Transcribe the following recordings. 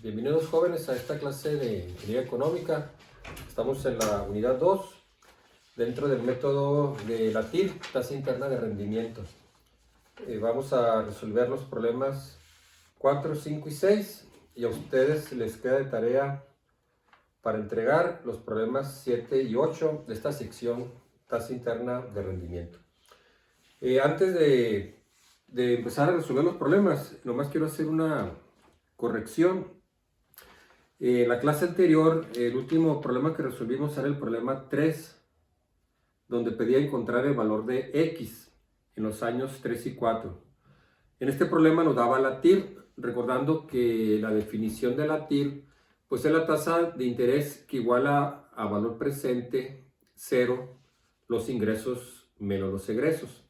Bienvenidos jóvenes a esta clase de Ingeniería Económica. Estamos en la unidad 2, dentro del método de la TIR, tasa interna de rendimiento. Vamos a resolver los problemas 4, 5 y 6 y a ustedes les queda de tarea para entregar los problemas 7 y 8 de esta sección tasa interna de rendimiento. Antes de empezar a resolver los problemas, nomás quiero hacer una corrección. En la clase anterior, el último problema que resolvimos era el problema 3, donde pedía encontrar el valor de X en los años 3 y 4. En este problema nos daba la TIR, recordando que la definición de la TIR pues es la tasa de interés que iguala a valor presente 0 los ingresos menos los egresos.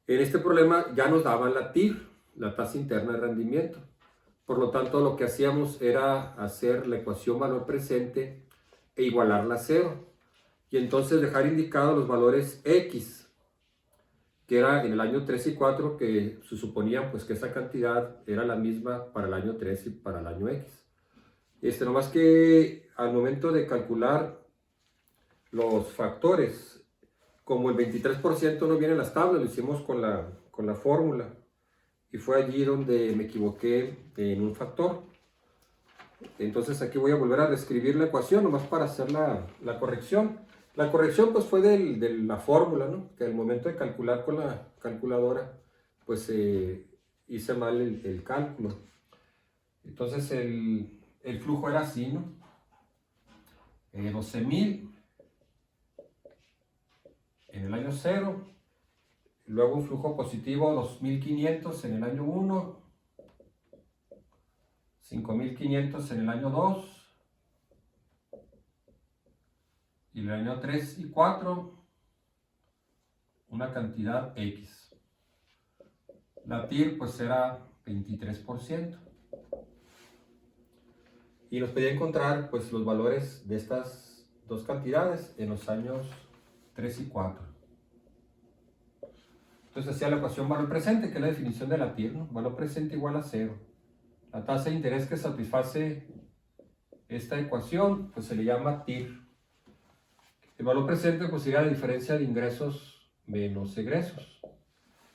En este problema ya nos daban la TIR, la tasa interna de rendimiento. Por lo tanto, lo que hacíamos era hacer la ecuación valor presente e igualarla a 0. Y entonces dejar indicados los valores X, que era en el año 3 y 4, que se suponía pues que esa cantidad era la misma para el año 3 y para el año X. Nomás que al momento de calcular los factores, como el 23% no viene en las tablas, lo hicimos con la fórmula. Y fue allí donde me equivoqué en un factor. Entonces aquí voy a volver a reescribir la ecuación, nomás para hacer la corrección. La corrección pues fue de la fórmula, ¿no? Que al momento de calcular con la calculadora, pues hice mal el cálculo. Entonces el flujo era así, ¿no? 12,000 en el año 0. Luego un flujo positivo 2,500 en el año 1, 5,500 en el año 2, y en el año 3 y 4 una cantidad X. La TIR pues era 23%. Y nos pedía encontrar pues los valores de estas dos cantidades en los años 3 y 4. Entonces hacía la ecuación valor presente, que es la definición de la TIR, ¿no? Valor presente igual a 0. La tasa de interés que satisface esta ecuación, pues se le llama TIR. El valor presente pues sería la diferencia de ingresos menos egresos.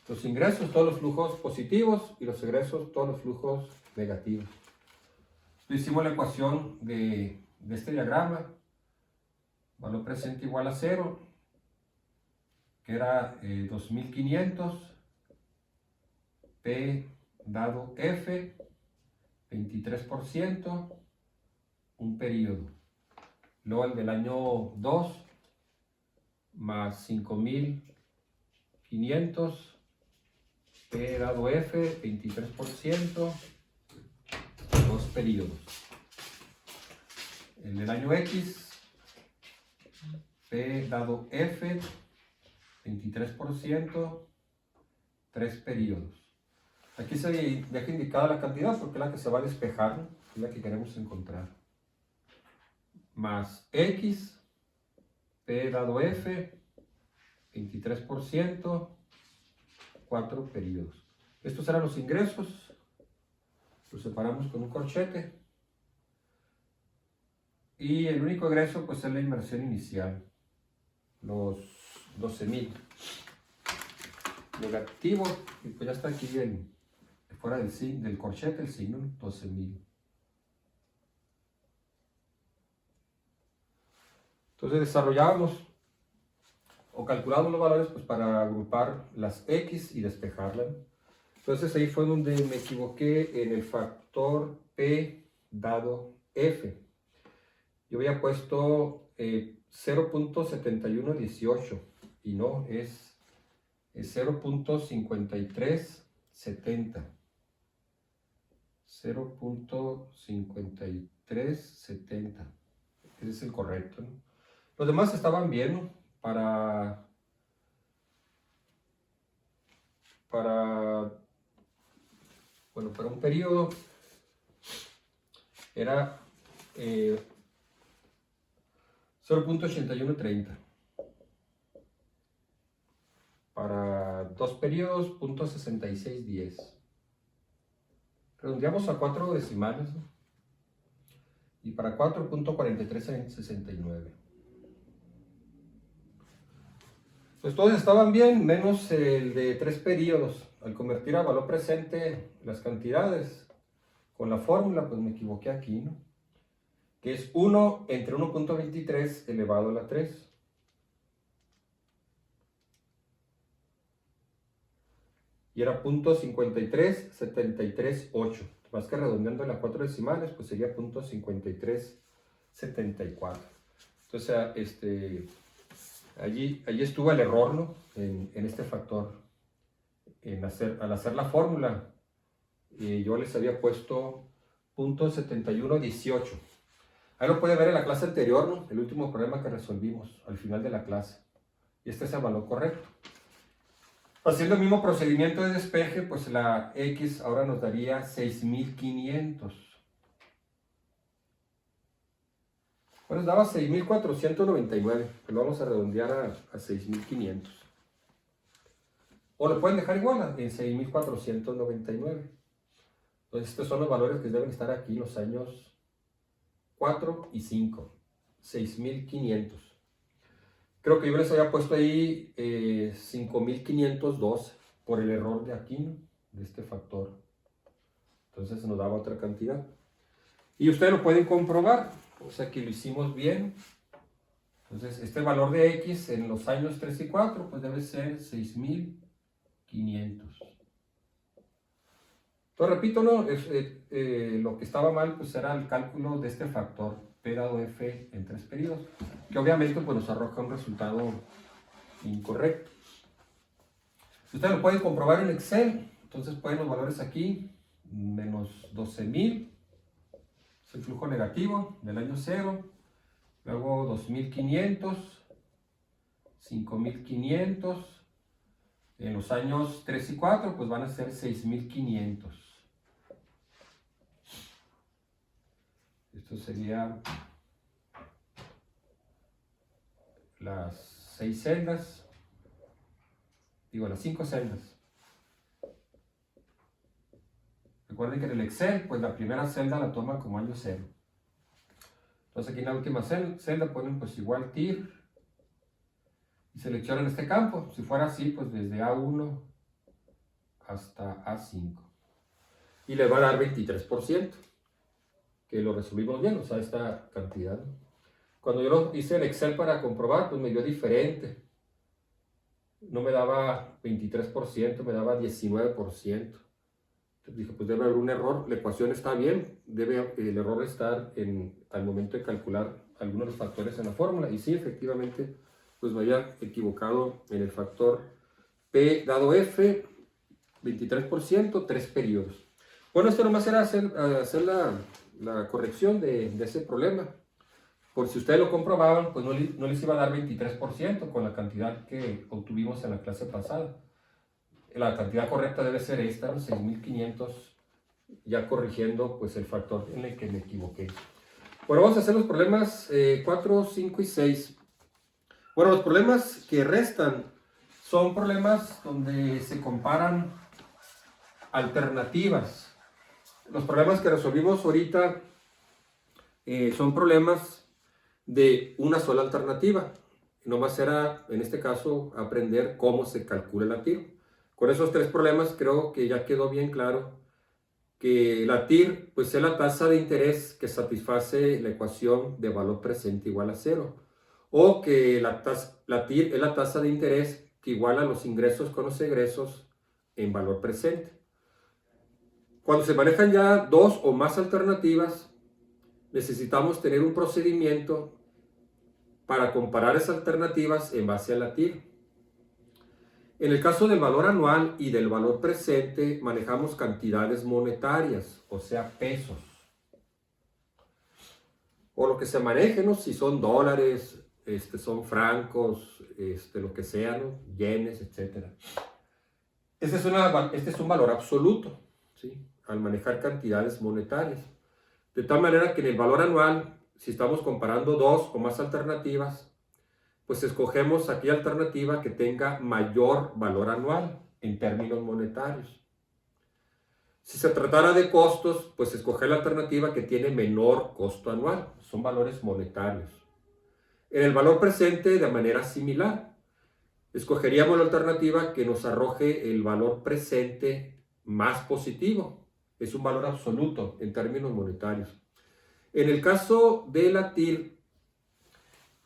Los ingresos, todos los flujos positivos, y los egresos, todos los flujos negativos. Hicimos la ecuación de este diagrama. Valor presente igual a 0. Que era 2,500 P dado F, 23%, un periodo. Luego el del año 2 más 5,500 P dado F, 23%, dos periodos. El del año X, P dado F, 23%, 3 periodos. Aquí se deja indicada la cantidad porque es la que se va a despejar, ¿no? Es la que queremos encontrar. Más X, P dado F, 23%, 4 periodos. Estos eran los ingresos. Los separamos con un corchete. Y el único egreso pues es la inversión inicial. Los 12,000. Negativo, y pues ya está aquí fuera del corchete el signo, 12,000. Entonces desarrollamos o calculamos los valores pues para agrupar las X y despejarlas. Entonces ahí fue donde me equivoqué en el factor P dado F. Yo había puesto 0.7118 y no, es 0.5370. 0.5370. Ese es el correcto, ¿no? Los demás estaban bien, ¿no? Para un periodo era 0.8130. Para dos periodos, 0.6610. Redondeamos a 4 decimales, ¿no? y para 4.4369. Pues todos estaban bien, menos el de 3 periodos. Al convertir a valor presente las cantidades con la fórmula, pues me equivoqué aquí, ¿no? Que es 1 entre 1.23 elevado a la 3. Y era 0.53738. Más que redondeando en las 4 decimales, pues sería 0.5374. Entonces, allí estuvo el error, ¿no? En este factor. Al hacer la fórmula, yo les había puesto 0.7118. Ahí lo puede ver en la clase anterior, ¿no? El último problema que resolvimos al final de la clase. Y este es el valor correcto. Haciendo el mismo procedimiento de despeje, pues la X ahora nos daría 6500. Bueno, nos daba 6499, que lo vamos a redondear a 6500. O lo pueden dejar igual en 6499. Entonces estos son los valores que deben estar aquí, los años 4 y 5. 6500. Creo que yo les había puesto ahí 5512 por el error de aquí, ¿no? De este factor. Entonces nos daba otra cantidad. Y ustedes lo pueden comprobar. O sea que lo hicimos bien. Entonces este valor de X en los años 3 y 4 pues debe ser 6500. Entonces repito, ¿no? Lo que estaba mal pues era el cálculo de este factor P dado F en 3 periodos, que obviamente pues, nos arroja un resultado incorrecto. Ustedes lo pueden comprobar en Excel. Entonces ponen los valores aquí, menos 12.000, es el flujo negativo del año 0, luego 2.500, 5.500, en los años 3 y 4 pues van a ser 6.500. Esto sería las 6 celdas, las 5 celdas. Recuerden que en el Excel, pues la primera celda la toma como año 0. Entonces aquí en la última celda ponen pues igual TIR y seleccionan este campo. Si fuera así, pues desde A1 hasta A5. Y le va a dar 23%, que lo resolvimos bien, o sea, esta cantidad. Cuando yo lo hice en Excel para comprobar, pues me dio diferente. No me daba 23%, me daba 19%. Entonces dije, pues debe haber un error. La ecuación está bien, debe el error estar al momento de calcular algunos de los factores en la fórmula. Y sí, efectivamente, pues me había equivocado en el factor P dado F, 23%, 3 periodos. Bueno, esto nomás era hacer la corrección de ese problema. Por si ustedes lo comprobaban, pues no les iba a dar 23% con la cantidad que obtuvimos en la clase pasada. La cantidad correcta debe ser esta, 6.500, ya corrigiendo pues el factor en el que me equivoqué. Bueno, vamos a hacer los problemas 4, 5 y 6. Bueno, los problemas que restan son problemas donde se comparan alternativas. Los problemas que resolvimos ahorita son problemas de una sola alternativa. Nomás era, en este caso, aprender cómo se calcula la TIR. Con esos 3 problemas creo que ya quedó bien claro que la TIR pues, es la tasa de interés que satisface la ecuación de valor presente igual a 0. O que la TIR es la tasa de interés que iguala los ingresos con los egresos en valor presente. Cuando se manejan ya 2 o más alternativas, necesitamos tener un procedimiento para comparar esas alternativas en base a la TIR. En el caso del valor anual y del valor presente, manejamos cantidades monetarias, o sea, pesos. O lo que se maneje, ¿no? Si son dólares, son francos, lo que sea, ¿no? Yenes, etc. Este es un valor absoluto, ¿sí? Al manejar cantidades monetarias. De tal manera que en el valor anual, si estamos comparando 2 o más alternativas, pues escogemos aquella alternativa que tenga mayor valor anual en términos monetarios. Si se tratara de costos, pues escoger la alternativa que tiene menor costo anual. Son valores monetarios. En el valor presente, de manera similar, escogeríamos la alternativa que nos arroje el valor presente más positivo. Es un valor absoluto en términos monetarios. En el caso de la TIR,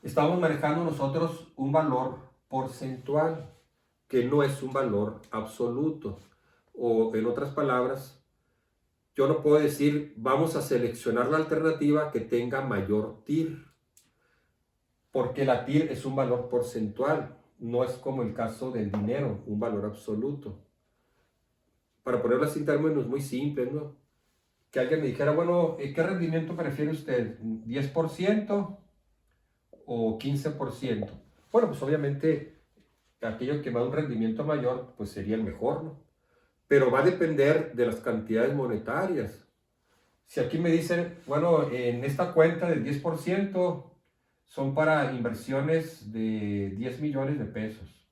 estamos manejando nosotros un valor porcentual, que no es un valor absoluto. O en otras palabras, yo no puedo decir vamos a seleccionar la alternativa que tenga mayor TIR, porque la TIR es un valor porcentual, no es como el caso del dinero, un valor absoluto. Para ponerlo así en términos muy simples, ¿no? Que alguien me dijera, bueno, ¿qué rendimiento prefiere usted? ¿10% o 15%? Bueno, pues obviamente aquello que va a un rendimiento mayor, pues sería el mejor, ¿no? Pero va a depender de las cantidades monetarias. Si aquí me dicen, bueno, en esta cuenta del 10% son para inversiones de 10 millones de pesos.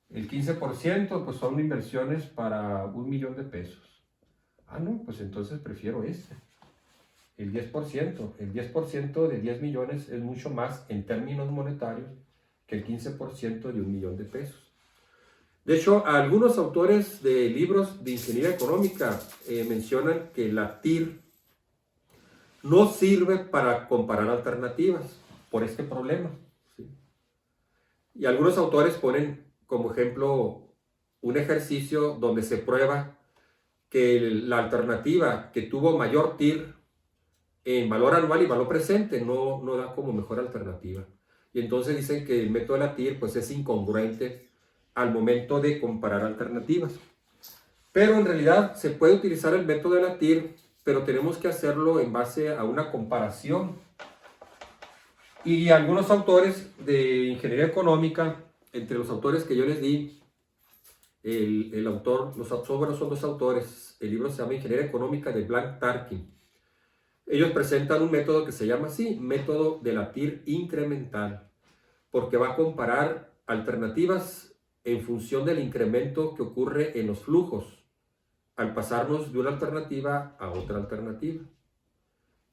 El 15% pues son inversiones para 1 millón de pesos. Ah, no, pues entonces prefiero este. El 10%. El 10% de 10 millones es mucho más en términos monetarios que el 15% de 1 millón de pesos. De hecho, algunos autores de libros de ingeniería económica mencionan que la TIR no sirve para comparar alternativas por este problema, ¿sí? Y algunos autores ponen como ejemplo un ejercicio donde se prueba que la alternativa que tuvo mayor TIR en valor anual y valor presente no da como mejor alternativa. Y entonces dicen que el método de la TIR pues es incongruente al momento de comparar alternativas. Pero en realidad se puede utilizar el método de la TIR, pero tenemos que hacerlo en base a una comparación. Y algunos autores de ingeniería económica, entre los autores que yo les di, el autor, los autores son dos autores, el libro se llama Ingeniería Económica de Blank Tarkin. Ellos presentan un método que se llama así, método de la TIR incremental, porque va a comparar alternativas en función del incremento que ocurre en los flujos al pasarnos de una alternativa a otra alternativa.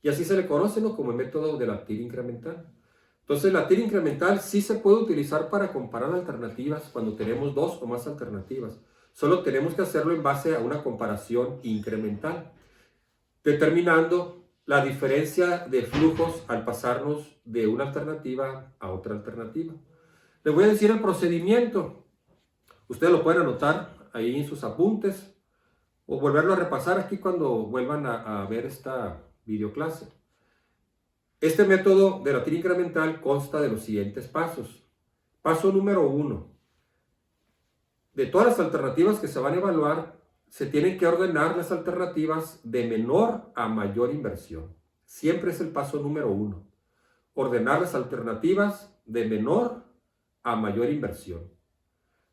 Y así se le conoce, ¿no?, como el método de la TIR incremental. Entonces la TIR incremental sí se puede utilizar para comparar alternativas cuando tenemos dos o más alternativas. Solo tenemos que hacerlo en base a una comparación incremental, determinando la diferencia de flujos al pasarnos de una alternativa a otra alternativa. Les voy a decir el procedimiento. Ustedes lo pueden anotar ahí en sus apuntes o volverlo a repasar aquí cuando vuelvan a ver esta videoclase. Este método de la TIR incremental consta de los siguientes pasos. Paso número 1. De todas las alternativas que se van a evaluar, se tienen que ordenar las alternativas de menor a mayor inversión. Siempre es el paso número 1. Ordenar las alternativas de menor a mayor inversión.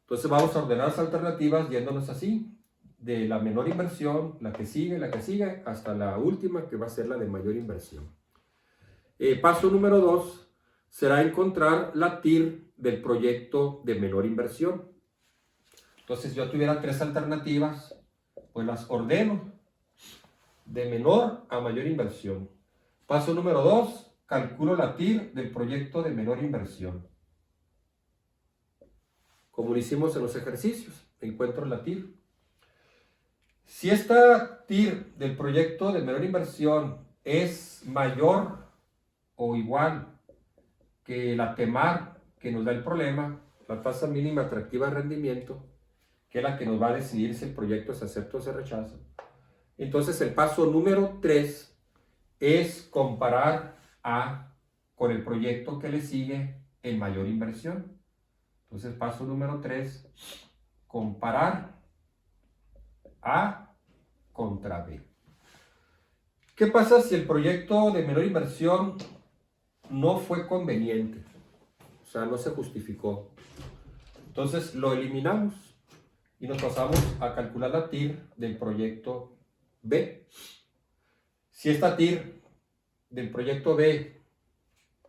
Entonces vamos a ordenar las alternativas yéndonos así, de la menor inversión, la que sigue, hasta la última que va a ser la de mayor inversión. Paso número 2 será encontrar la TIR del proyecto de menor inversión. Entonces yo tuviera 3 alternativas, pues las ordeno de menor a mayor inversión. Paso número 2, calculo la TIR del proyecto de menor inversión. Como lo hicimos en los ejercicios, encuentro la TIR. Si esta TIR del proyecto de menor inversión es mayor o igual que la TEMAR que nos da el problema, la tasa mínima atractiva de rendimiento, que es la que nos va a decidir si el proyecto se acepta o se rechaza. Entonces el paso número 3 es comparar A con el proyecto que le sigue en mayor inversión. Entonces paso número 3, comparar A contra B. ¿Qué pasa si el proyecto de menor inversión no fue conveniente? O sea, no se justificó. Entonces lo eliminamos y nos pasamos a calcular la TIR del proyecto B. Si esta TIR del proyecto B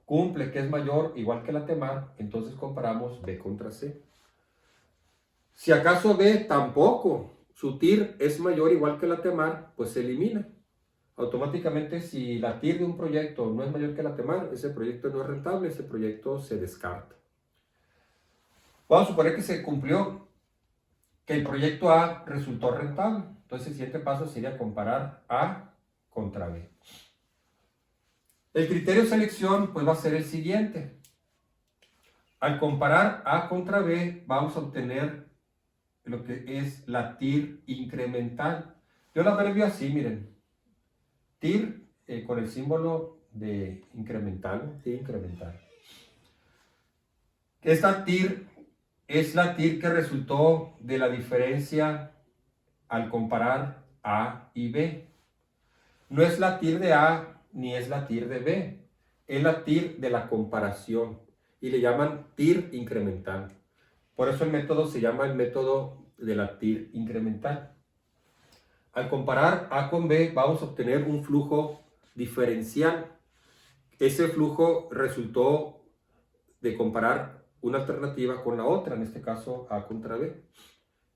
cumple que es mayor igual que la TEMAR, entonces comparamos B contra C. Si acaso B tampoco su TIR es mayor o igual que la TEMAR, pues se elimina. Automáticamente, si la TIR de un proyecto no es mayor que la TEMAR, ese proyecto no es rentable, ese proyecto se descarta. Vamos a suponer que se cumplió, que el proyecto A resultó rentable. Entonces el siguiente paso sería comparar A contra B. El criterio de selección pues va a ser el siguiente. Al comparar A contra B, vamos a obtener lo que es la TIR incremental. Yo la abrevio así, miren. TIR con el símbolo de incremental, TIR incremental. Esta TIR es la TIR que resultó de la diferencia al comparar A y B. No es la TIR de A ni es la TIR de B. Es la TIR de la comparación y le llaman TIR incremental. Por eso el método se llama el método de la TIR incremental. Al comparar A con B vamos a obtener un flujo diferencial. Ese flujo resultó de comparar una alternativa con la otra, en este caso A contra B.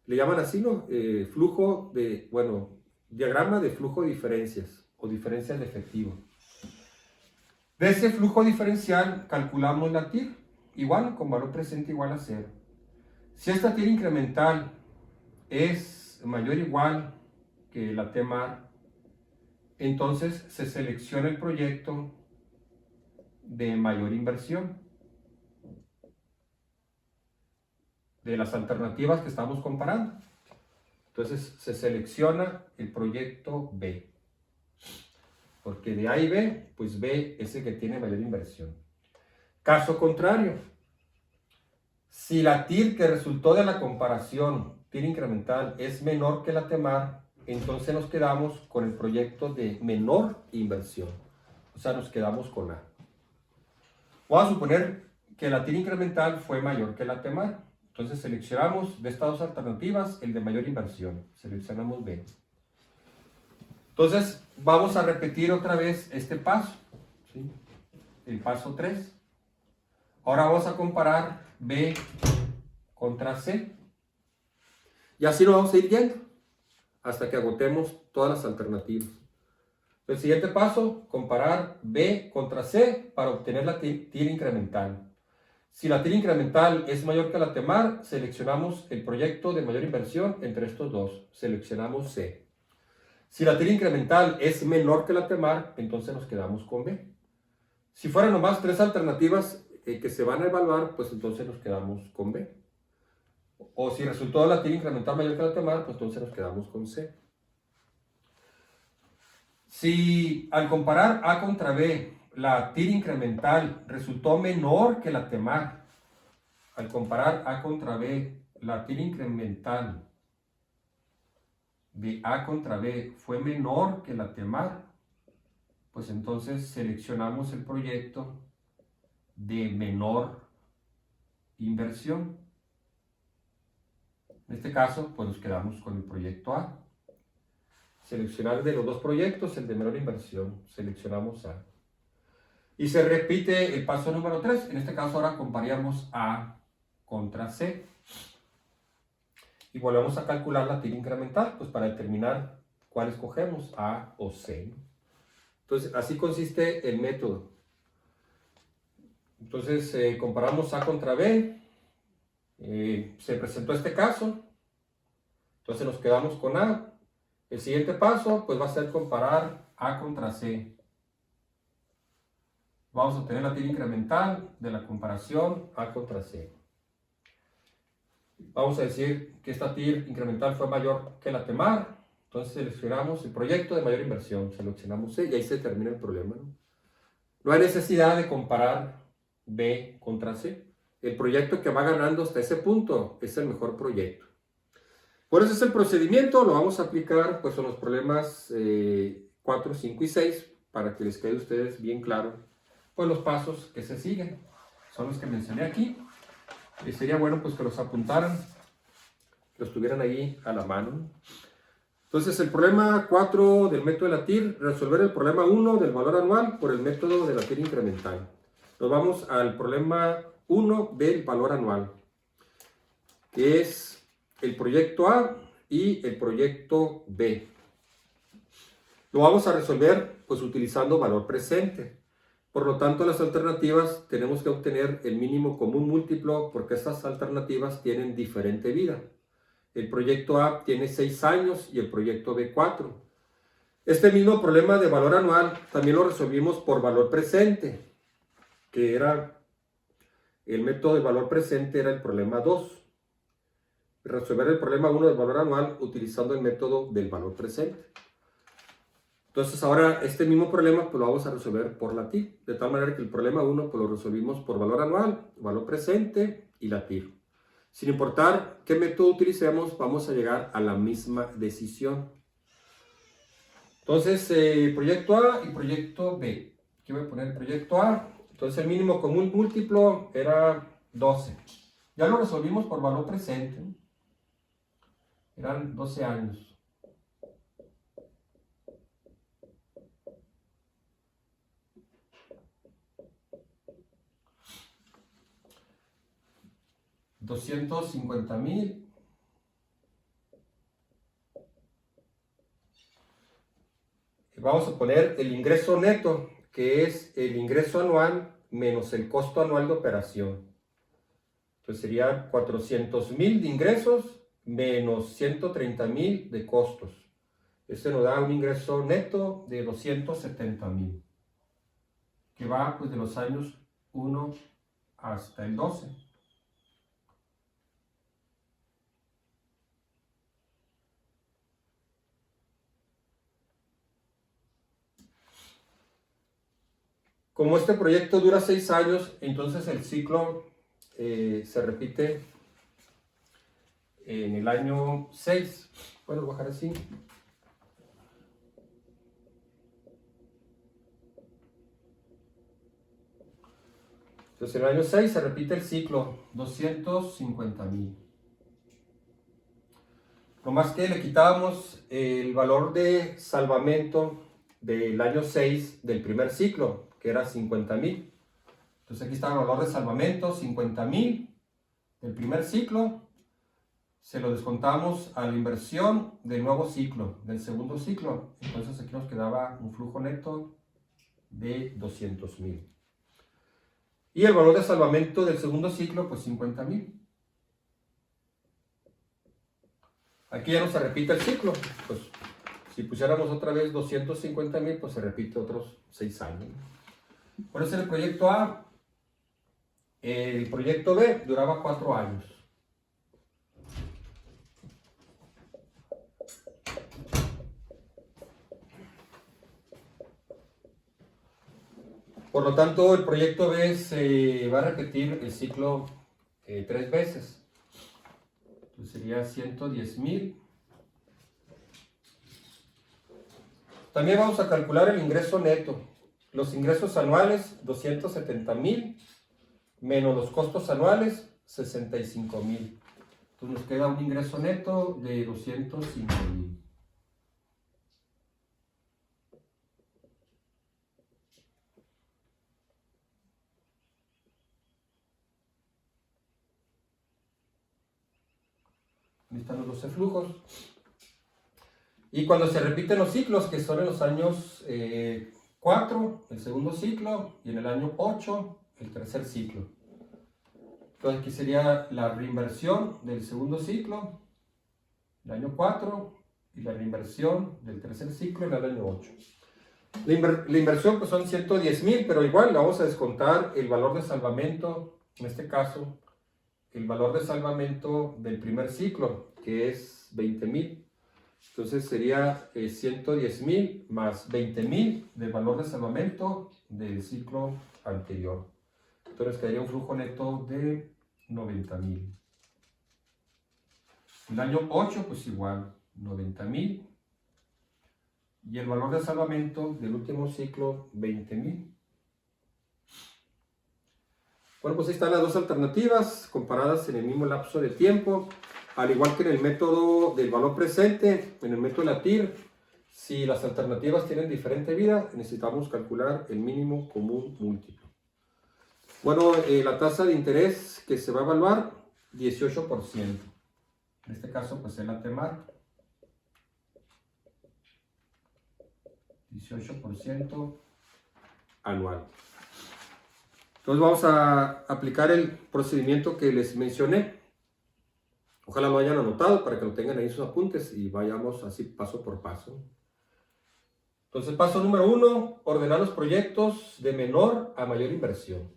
Le llaman así, ¿no? Flujo de, bueno, diagrama de flujo de diferencias o diferencias de efectivo. De ese flujo diferencial calculamos la TIR, igual con valor presente igual a 0. Si esta TIR incremental es mayor o igual que la TEMAR, entonces se selecciona el proyecto de mayor inversión de las alternativas que estamos comparando. Entonces se selecciona el proyecto B, porque de A y B, pues B es el que tiene mayor inversión. Caso contrario, si la TIR que resultó de la comparación, TIR incremental, es menor que la TEMAR, entonces nos quedamos con el proyecto de menor inversión. O sea, nos quedamos con A. Vamos a suponer que la TIR incremental fue mayor que la TEMAR. Entonces seleccionamos de estas dos alternativas el de mayor inversión. Seleccionamos B. Entonces vamos a repetir otra vez este paso, ¿sí? El paso 3. Ahora vamos a comparar B contra C. Y así nos vamos a ir yendo hasta que agotemos todas las alternativas. El siguiente paso, comparar B contra C para obtener la TIR incremental. Si la TIR incremental es mayor que la TEMAR, seleccionamos el proyecto de mayor inversión entre estos dos. Seleccionamos C. Si la TIR incremental es menor que la TEMAR, entonces nos quedamos con B. Si fueran nomás tres alternativas que se van a evaluar, pues entonces nos quedamos con B. O si resultó la TIR incremental mayor que la TEMAR, pues entonces nos quedamos con C. Si al comparar A contra B, la TIR incremental resultó menor que la TEMAR, al comparar A contra B, la TIR incremental de A contra B fue menor que la TEMAR, pues entonces seleccionamos el proyecto de menor inversión. En este caso, pues nos quedamos con el proyecto A. Seleccionar de los dos proyectos el de menor inversión. Seleccionamos A. Y se repite el paso número 3. En este caso ahora compararíamos A contra C. Y volvemos a calcular la TIR incremental, pues para determinar cuál escogemos, A o C. Entonces, así consiste el método. Entonces, comparamos A contra B. Se presentó este caso. Entonces nos quedamos con A. El siguiente paso, pues va a ser comparar A contra C. Vamos a obtener la TIR incremental de la comparación A contra C. Vamos a decir que esta TIR incremental fue mayor que la TEMAR. Entonces seleccionamos el proyecto de mayor inversión. Seleccionamos C y ahí se termina el problema, ¿no? No hay necesidad de comparar B contra C. El proyecto que va ganando hasta ese punto es el mejor proyecto. Por eso es el procedimiento. Lo vamos a aplicar pues en los problemas 4, 5 y 6 para que les quede a ustedes bien claro pues los pasos que se siguen. Son los que mencioné aquí. Y sería bueno pues que los apuntaran, los tuvieran ahí a la mano. Entonces el problema 4 del método de la TIR, resolver el problema 1 del valor anual por el método de la TIR incremental. Nos vamos al problema 1 del valor anual, que es el proyecto A, y el proyecto B. Lo vamos a resolver pues utilizando valor presente. Por lo tanto, las alternativas tenemos que obtener el mínimo común múltiplo porque estas alternativas tienen diferente vida. El proyecto A tiene 6 años y el proyecto B 4. Este mismo problema de valor anual también lo resolvimos por valor presente, que era el método de valor presente, era el problema 2. Resolver el problema 1 del valor anual utilizando el método del valor presente. Entonces ahora este mismo problema pues lo vamos a resolver por la TIR, de tal manera que el problema 1 pues lo resolvimos por valor anual, valor presente y la TIR. Sin importar qué método utilicemos, vamos a llegar a la misma decisión. Entonces, proyecto A y proyecto B. Aquí voy a poner el proyecto A. Entonces el mínimo común múltiplo era 12. Ya lo resolvimos por valor presente. Eran 12 años. $250,000 vamos a poner el ingreso neto, que es el ingreso anual menos el costo anual de operación. Entonces sería 400,000 de ingresos menos 130,000 de costos. Este nos da un ingreso neto de 270,000, que va pues de los años 1 hasta el 12. Como este proyecto dura 6 años, entonces el ciclo se repite en el año 6. Bueno, lo voy a bajar así. Entonces en el año 6 se repite el ciclo, 250,000. Lo más que le quitábamos el valor de salvamento del año 6 del primer ciclo, que era 50,000. Entonces aquí está el valor de salvamento, 50,000 del primer ciclo. Se lo descontamos a la inversión del nuevo ciclo, del segundo ciclo. Entonces aquí nos quedaba un flujo neto de 200,000. Y el valor de salvamento del segundo ciclo, pues 50,000. Aquí ya no se repite el ciclo. Pues si pusiéramos otra vez 250,000, pues se repite otros 6 años. Por eso el proyecto A. El proyecto B duraba 4 años. Por lo tanto, el proyecto B se va a repetir el ciclo 3 veces. Entonces sería 110,000. También vamos a calcular el ingreso neto. Los ingresos anuales, 270,000, menos los costos anuales, 65,000. Entonces nos queda un ingreso neto de 205,000. Ahí están los 12 flujos. Y cuando se repiten los ciclos, que son en los años 4, el segundo ciclo, y en el año 8, el tercer ciclo. Entonces aquí sería la reinversión del segundo ciclo, el año 4, y la reinversión del tercer ciclo en el año 8. La inversión pues son 110,000, pero igual le vamos a descontar el valor de salvamento, en este caso, el valor de salvamento del primer ciclo, que es 20,000. Entonces sería 110,000 más 20,000 del valor de salvamento del ciclo anterior. Entonces quedaría un flujo neto de 90,000. El año 8, pues igual, 90,000. Y el valor de salvamento del último ciclo, 20,000. Bueno, pues ahí están las dos alternativas comparadas en el mismo lapso de tiempo. Al igual que en el método del valor presente, en el método de la TIR, si las alternativas tienen diferente vida, necesitamos calcular el mínimo común múltiplo. Bueno, la tasa de interés que se va a evaluar, 18%. En este caso, pues es la TEMAR. 18% anual. Entonces vamos a aplicar el procedimiento que les mencioné. Ojalá lo hayan anotado para que lo tengan ahí en sus apuntes y vayamos así paso por paso. Entonces, paso número 1, ordenar los proyectos de menor a mayor inversión.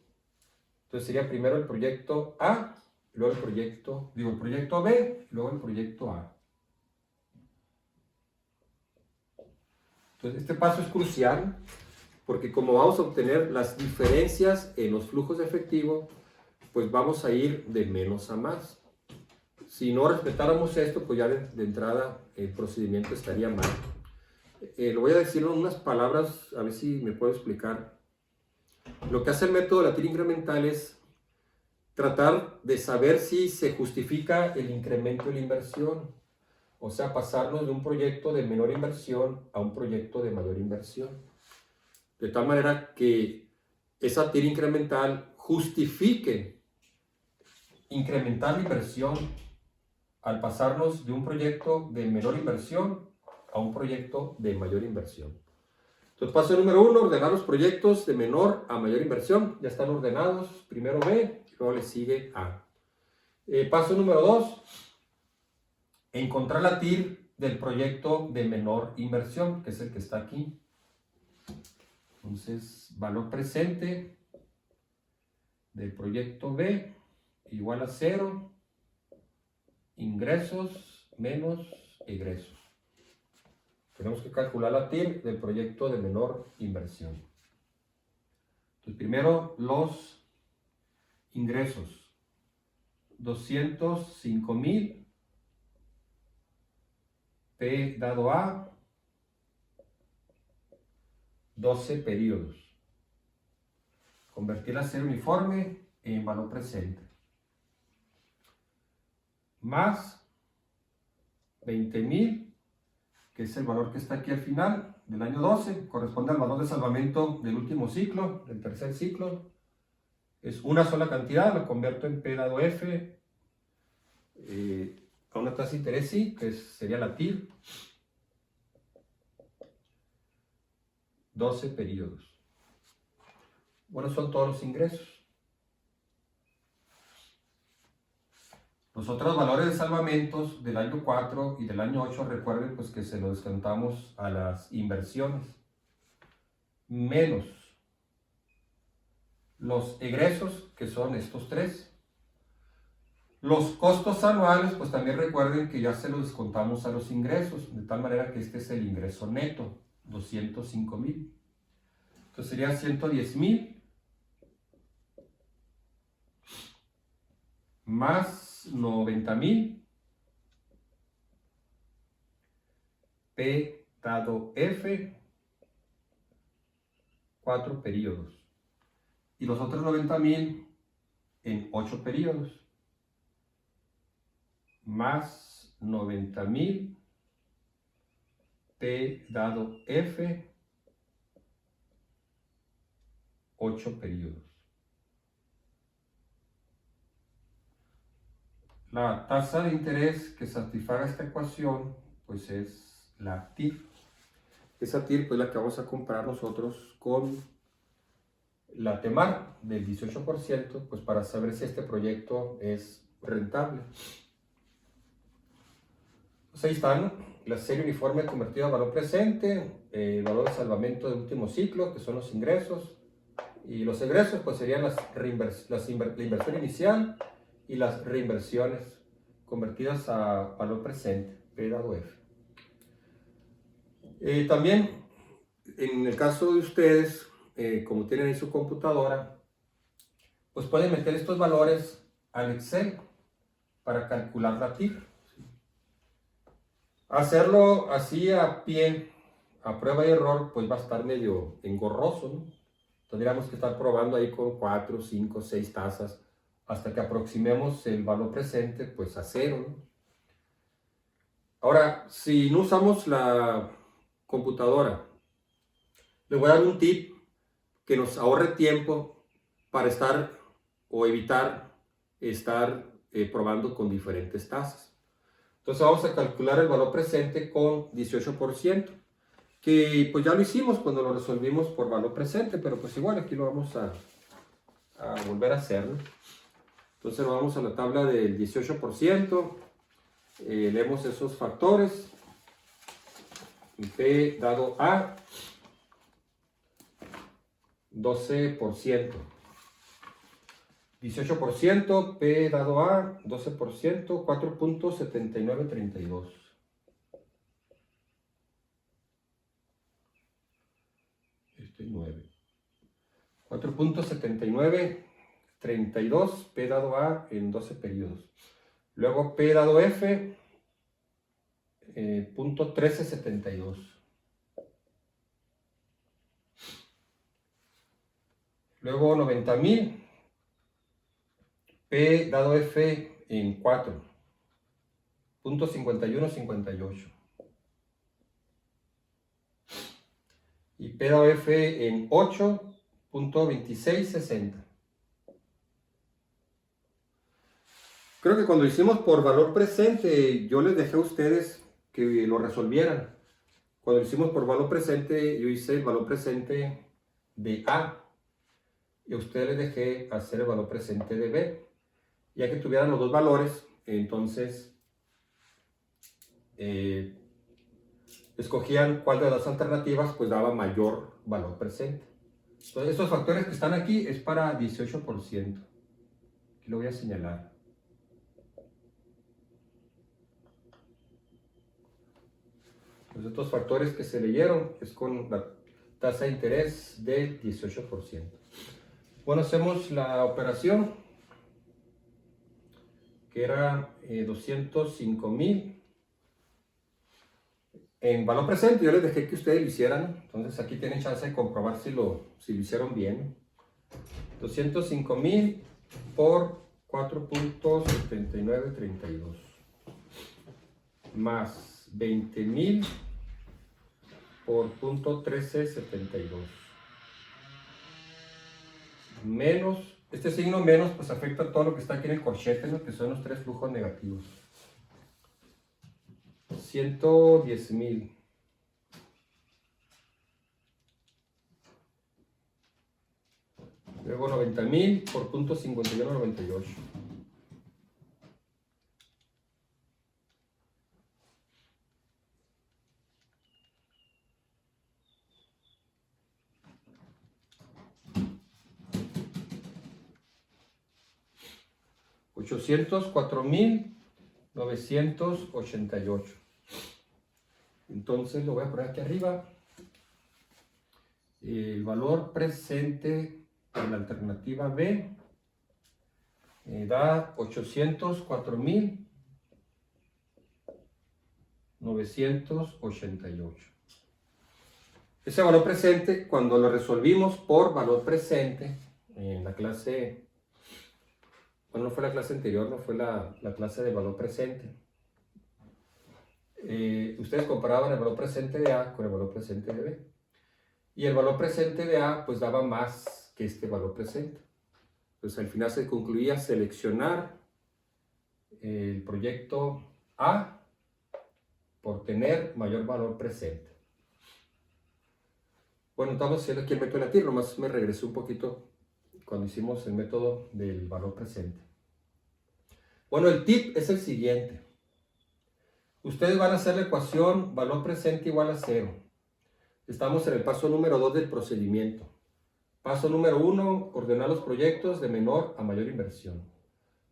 Entonces sería primero el proyecto A, luego el proyecto B, luego el proyecto A. Entonces este paso es crucial porque como vamos a obtener las diferencias en los flujos de efectivo, pues vamos a ir de menos a más. Si no respetáramos esto, pues ya de entrada el procedimiento estaría mal. Lo voy a decir en unas palabras, a ver si me puedo explicar. Lo que hace el método de la TIR incremental es tratar de saber si se justifica el incremento de la inversión. O sea, pasarnos de un proyecto de menor inversión a un proyecto de mayor inversión. De tal manera que esa TIR incremental justifique incrementar la inversión al pasarnos de un proyecto de menor inversión a un proyecto de mayor inversión. Entonces, paso número 1, ordenar los proyectos de menor a mayor inversión. Ya están ordenados, primero B, luego le sigue A. Paso número 2, encontrar la TIR del proyecto de menor inversión, que es el que está aquí. Entonces, valor presente del proyecto B igual a 0, ingresos menos egresos. Tenemos que calcular la TIR del proyecto de menor inversión. Entonces, primero los ingresos. 205,000 P dado A, 12 periodos. Convertir la serie uniforme en valor presente. Más 20,000, que es el valor que está aquí al final del año 12, corresponde al valor de salvamento del último ciclo, del tercer ciclo. Es una sola cantidad, lo convierto en P dado F, a una tasa de interés I, que sería la TIR. 12 periodos. Bueno, son todos los ingresos. Los otros valores de salvamentos del año 4 y del año 8, recuerden pues que se los descontamos a las inversiones. Menos los egresos, que son estos tres. Los costos anuales, pues también recuerden que ya se los descontamos a los ingresos, de tal manera que este es el ingreso neto, 205,000. Entonces sería 110,000 más 90,000 P dado F, 4 periodos. Y los otros 90,000 en 8 periodos. Más 90,000 P dado F, 8 periodos. La tasa de interés que satisfaga esta ecuación, pues es la TIR. Esa TIR pues la que vamos a comparar nosotros con la TEMAR del 18%, pues para saber si este proyecto es rentable. Pues ahí están, la serie uniforme convertida a valor presente, el valor de salvamento del último ciclo, que son los ingresos, y los egresos pues serían la inversión inicial y las reinversiones convertidas a valor presente, P dado F. También, en el caso de ustedes, como tienen ahí su computadora, pues pueden meter estos valores al Excel para calcular la TIR. Hacerlo así a pie, a prueba y error, pues va a estar medio engorroso, ¿no? Tendríamos que estar probando ahí con 4, 5, 6 tasas hasta que aproximemos el valor presente pues a 0, ¿no? Ahora, si no usamos la computadora, les voy a dar un tip que nos ahorre tiempo para estar o evitar estar probando con diferentes tasas. Entonces vamos a calcular el valor presente con 18%. que pues ya lo hicimos cuando lo resolvimos por valor presente, pero pues igual aquí lo vamos a volver a hacer, ¿no? Entonces vamos a la tabla del 18%, leemos esos factores, P dado A, 12%. 18%, P dado A, 12%, 4.7932. Este 9. 4.7932, P dado A en 12 periodos. Luego P dado F, punto 1372. Luego 90.000, P dado F en 4, punto 5158. Y P dado F en 8, punto 2660. Creo que cuando hicimos por valor presente, yo les dejé a ustedes que lo resolvieran. Cuando lo hicimos por valor presente, yo hice el valor presente de A. Y a ustedes les dejé hacer el valor presente de B. Ya que tuvieran los dos valores, entonces escogían cuál de las alternativas pues daba mayor valor presente. Entonces estos factores que están aquí es para 18%. Aquí lo voy a señalar. Entonces estos factores que se leyeron es con la tasa de interés del 18%. Bueno, hacemos la operación que era 205.000 en valor presente. Yo les dejé que ustedes lo hicieran, entonces aquí tienen chance de comprobar si lo hicieron bien. 205.000 por 4.7932 más 20.000 por punto 1372 menos, este signo menos pues afecta a todo lo que está aquí en el corchete, ¿no? Que son los tres flujos negativos. 110.000 luego 90.000 por punto 5198. $804.988. Entonces lo voy a poner aquí arriba. El valor presente en la alternativa B da 804.988. Ese valor presente, cuando lo resolvimos por valor presente en la clase, bueno, no fue la clase anterior, no fue la clase de valor presente. Ustedes comparaban el valor presente de A con el valor presente de B. Y el valor presente de A pues daba más que este valor presente. Pues al final se concluía seleccionar el proyecto A por tener mayor valor presente. Bueno, estamos haciendo aquí el método de la TIR, nomás me regresé un poquito cuando hicimos el método del valor presente. Bueno, el tip es el siguiente. Ustedes van a hacer la ecuación valor presente igual a 0. Estamos en el paso número 2 del procedimiento. Paso número 1, ordenar los proyectos de menor a mayor inversión.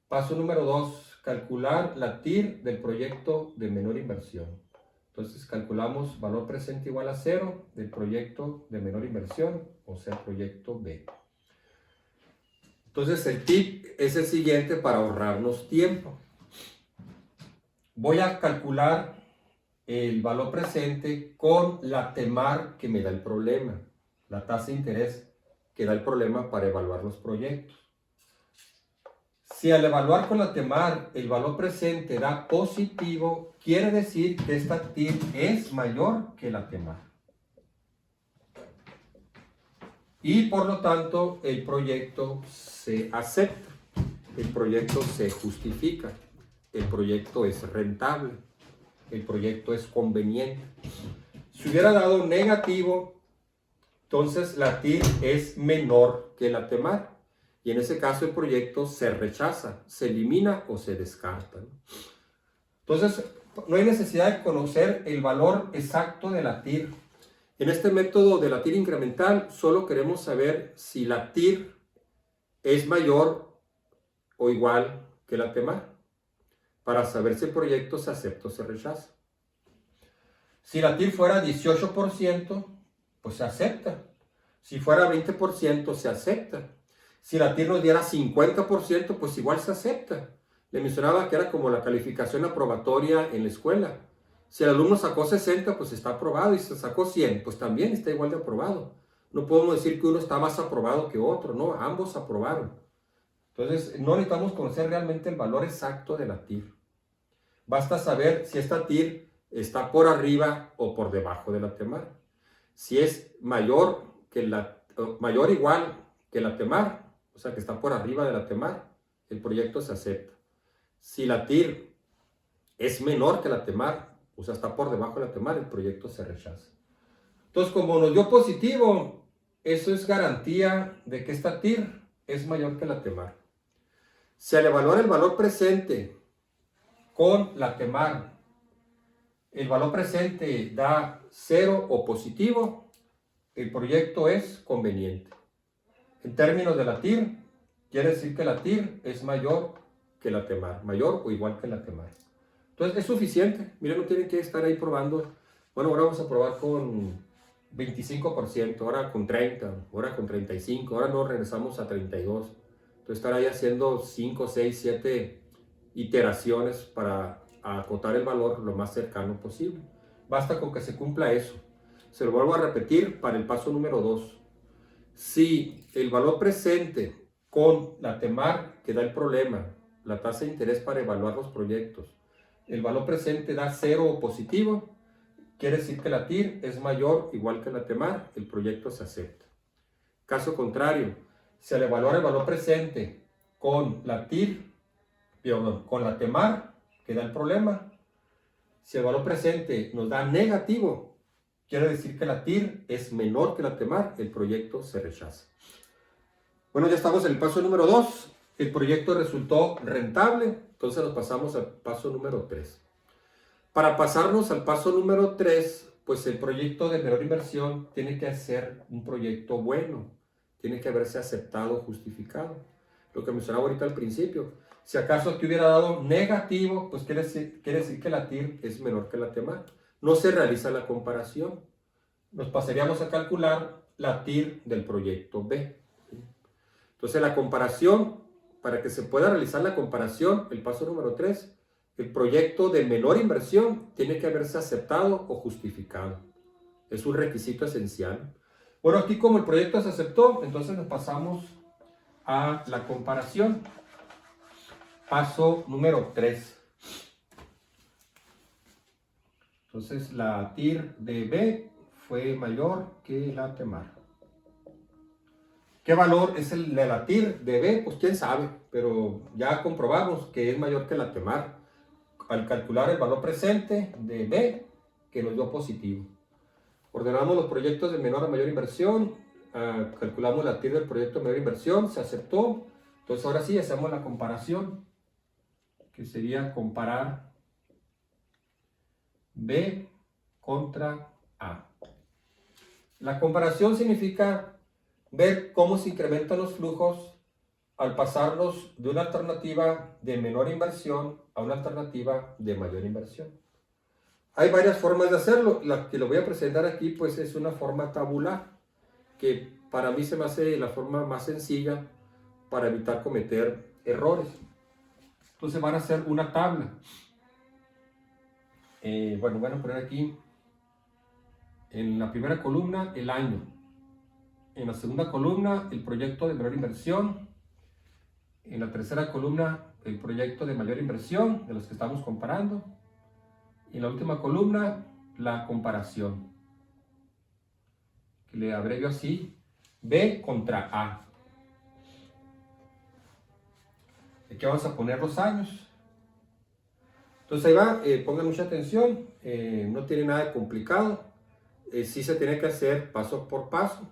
Paso número 2, calcular la TIR del proyecto de menor inversión. Entonces calculamos valor presente igual a 0 del proyecto de menor inversión, o sea, proyecto B. Entonces el tip es el siguiente para ahorrarnos tiempo. Voy a calcular el valor presente con la TEMAR que me da el problema, la tasa de interés que da el problema para evaluar los proyectos. Si al evaluar con la TEMAR el valor presente da positivo, quiere decir que esta TIR es mayor que la TEMAR. Y por lo tanto el proyecto se acepta, el proyecto se justifica, el proyecto es rentable, el proyecto es conveniente. Si Si hubiera dado negativo, entonces la TIR es menor que la TEMAR. Y en ese caso el proyecto se rechaza, se elimina o se descarta, ¿no? Entonces, no hay necesidad de conocer el valor exacto de la TIR. En este método de la TIR incremental, solo queremos saber si la TIR es mayor o igual que la TEMAR, para saber si el proyecto se acepta o se rechaza. Si la TIR fuera 18%, pues se acepta. Si fuera 20%, se acepta. Si la TIR nos diera 50%, pues igual se acepta. Le mencionaba que era como la calificación aprobatoria en la escuela. Si el alumno sacó 60, pues está aprobado, y si sacó 100, pues también está igual de aprobado. No podemos decir que uno está más aprobado que otro, no, ambos aprobaron. Entonces, no necesitamos conocer realmente el valor exacto de la TIR. Basta saber si esta TIR está por arriba o por debajo de la TEMAR. Si es mayor o igual que la TEMAR, o sea que está por arriba de la TEMAR, el proyecto se acepta. Si la TIR es menor que la TEMAR, o sea está por debajo de la TEMAR, el proyecto se rechaza. Entonces, como nos dio positivo, eso es garantía de que esta TIR es mayor que la TEMAR. Si al evaluar el valor presente con la TEMAR, el valor presente da 0 o positivo, el proyecto es conveniente. En términos de la TIR, quiere decir que la TIR es mayor que la TEMAR, mayor o igual que la TEMAR. Entonces es suficiente. Miren, no tienen que estar ahí probando. Bueno, ahora vamos a probar con 25%, ahora con 30%, ahora con 35%, ahora nos regresamos a 32%. Entonces estar ahí haciendo 5, 6, 7 iteraciones para acotar el valor lo más cercano posible. Basta con que se cumpla eso. Se lo vuelvo a repetir para el paso número 2. Si el valor presente con la TEMAR que da el problema, la tasa de interés para evaluar los proyectos, el valor presente da 0 o positivo, quiere decir que la TIR es mayor o igual que la TEMAR, el proyecto se acepta. Caso contrario, si al evaluar el valor presente con la TIR, con la TEMAR que da el problema, si el valor presente nos da negativo, quiere decir que la TIR es menor que la TEMAR, el proyecto se rechaza. Bueno, ya estamos en el paso número 2. El proyecto resultó rentable, entonces nos pasamos al paso número 3. Para pasarnos al paso número 3, pues el proyecto de menor inversión tiene que ser un proyecto bueno, tiene que haberse aceptado, justificado. Lo que mencionaba ahorita al principio. Si acaso te hubiera dado negativo, pues quiere decir que la TIR es menor que la TEMAR. No se realiza la comparación. Nos pasaríamos a calcular la TIR del proyecto B. Entonces la comparación, para que se pueda realizar la comparación, el paso número 3, el proyecto de menor inversión tiene que haberse aceptado o justificado. Es un requisito esencial. Bueno, aquí como el proyecto se aceptó, entonces nos pasamos a la comparación. Paso número 3. Entonces la TIR de B fue mayor que la TEMAR. ¿Qué valor es el de la TIR de B? Pues quién sabe, pero ya comprobamos que es mayor que la TEMAR al calcular el valor presente de B, que nos dio positivo. Ordenamos los proyectos de menor a mayor inversión, calculamos la TIR del proyecto de mayor inversión, se aceptó. Entonces ahora sí hacemos la comparación, que sería comparar B contra A. La comparación significa ver cómo se incrementan los flujos al pasarlos de una alternativa de menor inversión a una alternativa de mayor inversión. Hay varias formas de hacerlo. La que lo voy a presentar aquí pues es una forma tabular, que para mí se me hace la forma más sencilla para evitar cometer errores. Entonces van a hacer una tabla. Bueno, voy a poner aquí en la primera columna el año. En la segunda columna el proyecto de menor inversión. En la tercera columna el proyecto de mayor inversión, de los que estamos comparando. Y en la última columna la comparación, que le abrevio así, B contra A. Aquí vamos a poner los años. Entonces ahí va, pongan mucha atención, no tiene nada de complicado. sí se tiene que hacer paso por paso,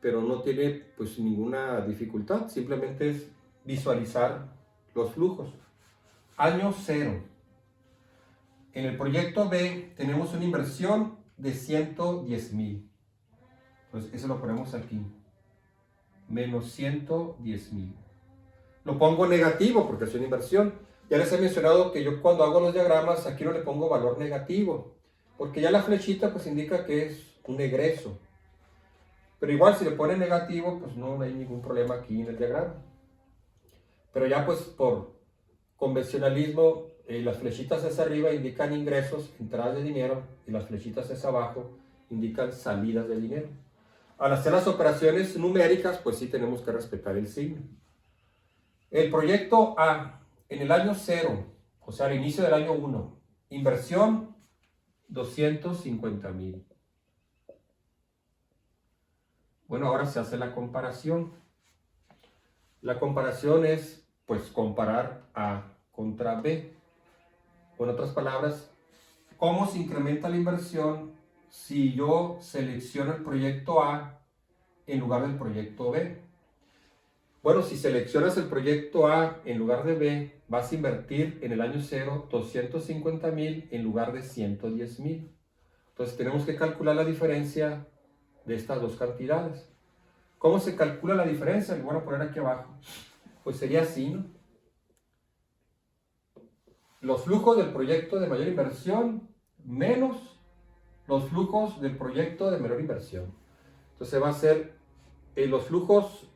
pero no tiene pues ninguna dificultad, simplemente es visualizar los flujos. Año 0. En el proyecto B tenemos una inversión de 110,000. Entonces eso lo ponemos aquí. Menos 110,000. Lo pongo negativo porque es una inversión. Ya les he mencionado que yo cuando hago los diagramas aquí no le pongo valor negativo, porque ya la flechita pues indica que es un egreso. Pero igual si le pone negativo pues no hay ningún problema aquí en el diagrama. Pero ya pues por convencionalismo las flechitas hacia arriba indican ingresos, entradas de dinero, y las flechitas hacia abajo indican salidas de dinero. Al hacer las operaciones numéricas pues sí tenemos que respetar el signo. El proyecto A, en el año 0, o sea, al inicio del año 1, inversión 250,000. Bueno, ahora se hace la comparación. La comparación es, pues, comparar A contra B. Con otras palabras, ¿cómo se incrementa la inversión si yo selecciono el proyecto A en lugar del proyecto B? Bueno, si seleccionas el proyecto A en lugar de B, vas a invertir en el año 0 250,000 en lugar de 110,000. Entonces tenemos que calcular la diferencia de estas dos cantidades. ¿Cómo se calcula la diferencia? Le voy a poner aquí abajo. Pues sería así, ¿no? Los flujos del proyecto de mayor inversión menos los flujos del proyecto de menor inversión. Entonces va a ser los flujos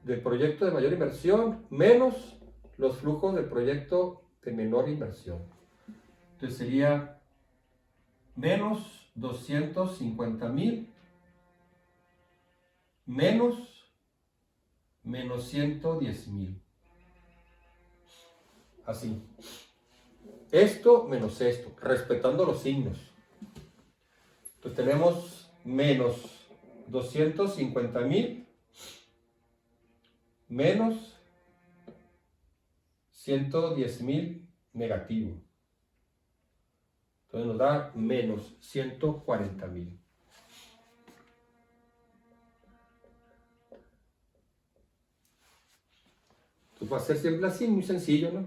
del proyecto de mayor inversión menos los flujos del proyecto de menor inversión. Entonces sería menos 250,000 menos 110,000. Así. Esto menos esto, respetando los signos. Entonces tenemos menos 250,000 menos 110,000 negativo. Entonces nos da menos 140,000. Entonces va a ser siempre así, muy sencillo, ¿no?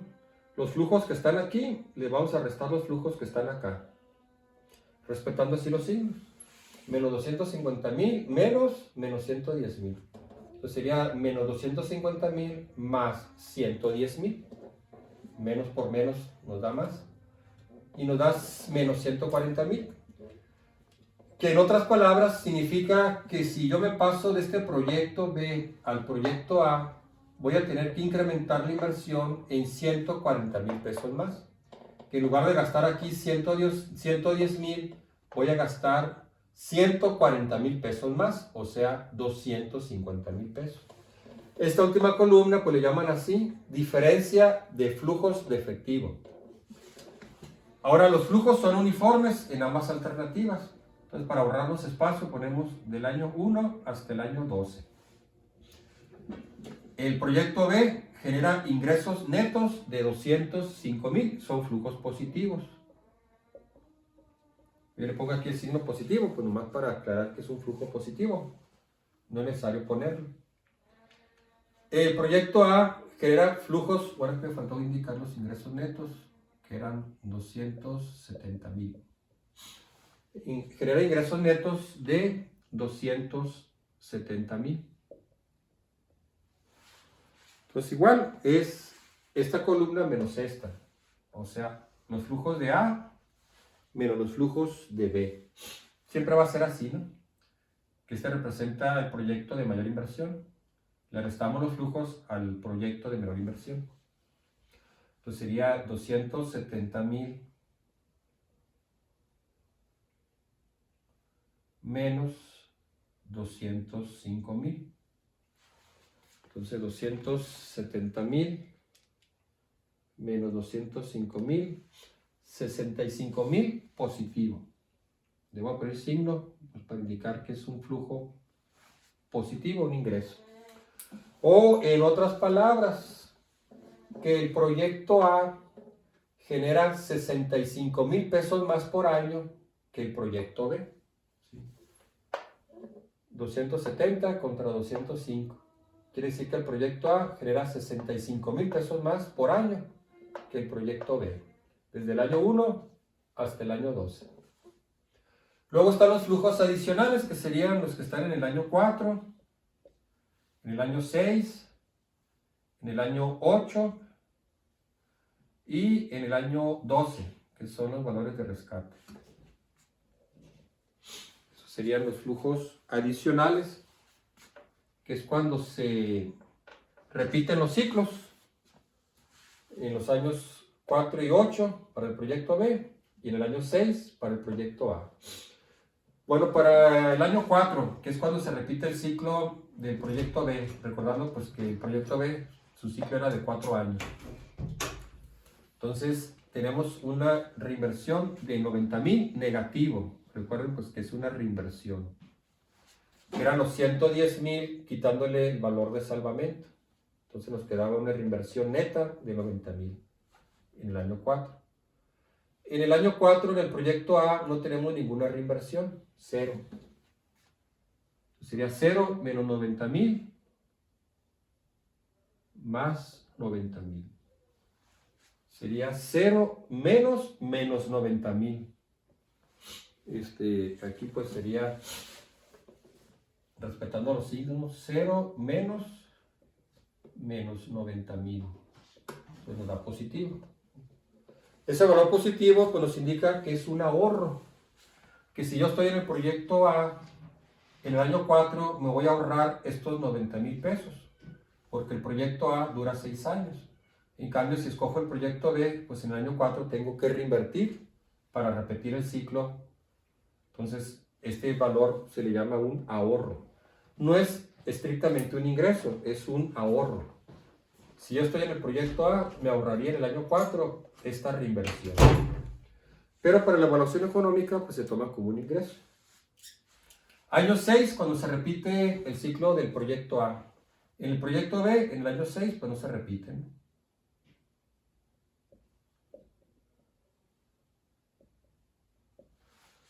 Los flujos que están aquí, le vamos a restar los flujos que están acá. Respetando así los signos. Menos 250,000 menos 110,000. Entonces sería menos 250,000 más 110,000. Menos por menos nos da más. Y nos da menos 140,000. Que en otras palabras significa que si yo me paso de este proyecto B al proyecto A, voy a tener que incrementar la inversión en 140,000 pesos más. Que en lugar de gastar aquí 110,000, voy a gastar 140,000 pesos más, o sea, 250,000 pesos. Esta última columna, pues le llaman así, diferencia de flujos de efectivo. Ahora, los flujos son uniformes en ambas alternativas. Entonces, para ahorrarnos espacio, ponemos del año 1 hasta el año 12. El proyecto B genera ingresos netos de 205,000, son flujos positivos. Yo le pongo aquí el signo positivo, pues nomás para aclarar que es un flujo positivo. No es necesario ponerlo. El proyecto A genera flujos, bueno, me faltó indicar los ingresos netos, que eran 270,000. Genera ingresos netos de 270,000. Entonces igual es esta columna menos esta. O sea, los flujos de A menos los flujos de B. Siempre va a ser así, ¿no? Que este representa el proyecto de mayor inversión. Le restamos los flujos al proyecto de menor inversión. Entonces sería 270,000 menos 205,000. Entonces 270,000 menos 205,000, 65,000 positivo. Debo poner signo pues, para indicar que es un flujo positivo, un ingreso. O en otras palabras, que el proyecto A genera 65,000 pesos más por año que el proyecto B. 270 contra 205. Quiere decir que el proyecto A genera 65,000 pesos más por año que el proyecto B, desde el año 1 hasta el año 12. Luego están los flujos adicionales, que serían los que están en el año 4, en el año 6, en el año 8 y en el año 12, que son los valores de rescate. Esos serían los flujos adicionales, que es cuando se repiten los ciclos en los años 4 y 8 para el proyecto B y en el año 6 para el proyecto A. Bueno, para el año 4, que es cuando se repite el ciclo del proyecto B, recordando pues que el proyecto B, su ciclo era de 4 años. Entonces, tenemos una reinversión de 90,000 negativo. Recuerden pues que es una reinversión. Eran los 110,000 quitándole el valor de salvamento. Entonces nos quedaba una reinversión neta de 90,000 en el año 4. En el año 4, en el proyecto A, no tenemos ninguna reinversión, 0. Sería 0 menos 90,000 más 90,000. Sería 0 menos 90,000. Aquí pues sería, respetando los signos, 0 menos 90,000. Pues nos da positivo. Ese valor positivo pues nos indica que es un ahorro. Que si yo estoy en el proyecto A, en el año 4 me voy a ahorrar estos 90,000 pesos. Porque el proyecto A dura 6 años. En cambio, si escojo el proyecto B, pues en el año 4 tengo que reinvertir para repetir el ciclo. Entonces, este valor se le llama un ahorro. No es estrictamente un ingreso, es un ahorro. Si yo estoy en el proyecto A, me ahorraría en el año 4 esta reinversión. Pero para la evaluación económica, pues se toma como un ingreso. Año 6, cuando se repite el ciclo del proyecto A. En el proyecto B, en el año 6, pues no se repiten.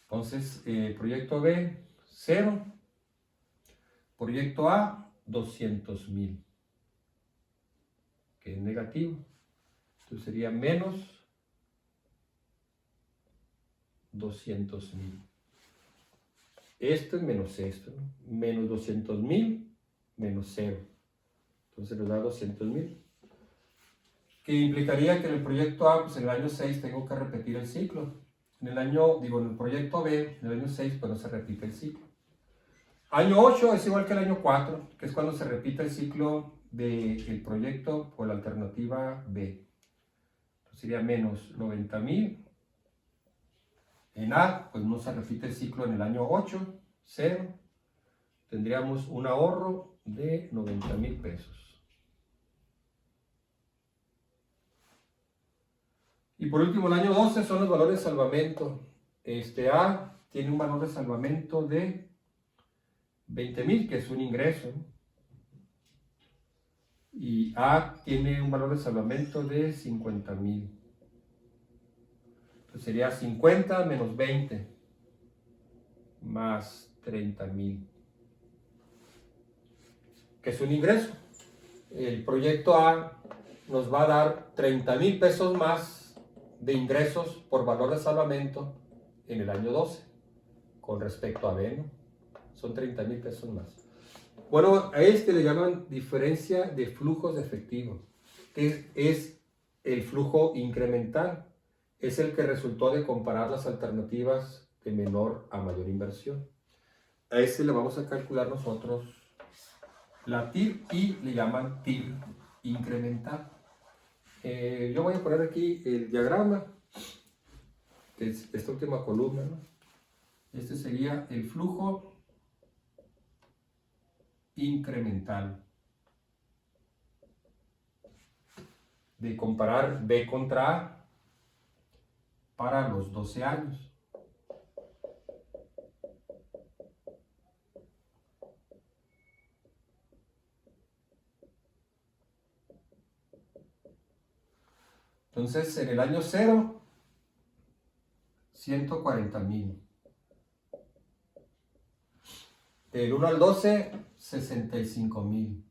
Entonces, proyecto B, 0. Proyecto A, 200,000, que es negativo. Entonces sería menos 200,000. Esto es menos esto, ¿no? Menos 200,000 menos 0. Entonces nos da 200,000. Que implicaría que en el proyecto A, pues en el año 6 tengo que repetir el ciclo. En el proyecto B, en el año 6, pues no se repite el ciclo. Año 8 es igual que el año 4, que es cuando se repite el ciclo del proyecto por la alternativa B. Entonces sería menos 90,000. En A, pues no se repite el ciclo en el año 8, 0. Tendríamos un ahorro de 90,000 pesos. Y por último, el año 12 son los valores de salvamento. A tiene un valor de salvamento de 20,000, que es un ingreso. Y A tiene un valor de salvamento de 50,000. Entonces sería 50 menos 20 más 30,000, que es un ingreso. El proyecto A nos va a dar 30,000 pesos más de ingresos por valor de salvamento en el año 12 con respecto a B, ¿no? Son 30,000 pesos más. Bueno, a este le llaman diferencia de flujos de efectivo, que es el flujo incremental. Es el que resultó de comparar las alternativas de menor a mayor inversión. A este le vamos a calcular nosotros la TIR y le llaman TIR incremental. Yo voy a poner aquí el diagrama, que es esta última columna, ¿no? Este sería el flujo incremental de comparar B contra A para los 12 años. Entonces, en el año 0, 140,000. Del 1 al 12, 65,000.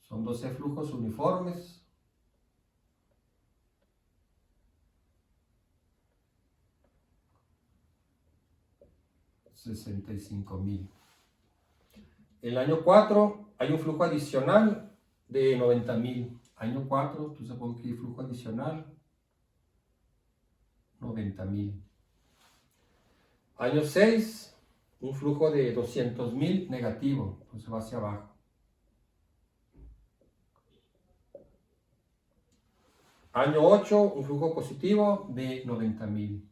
Son 12 flujos uniformes. $65,000. El año 4 hay un flujo adicional de 90,000. Año 4, tú supongo que hay flujo adicional 90,000. Año 6, un flujo de 200,000 negativo, entonces va hacia abajo. Año 8, un flujo positivo de 90,000.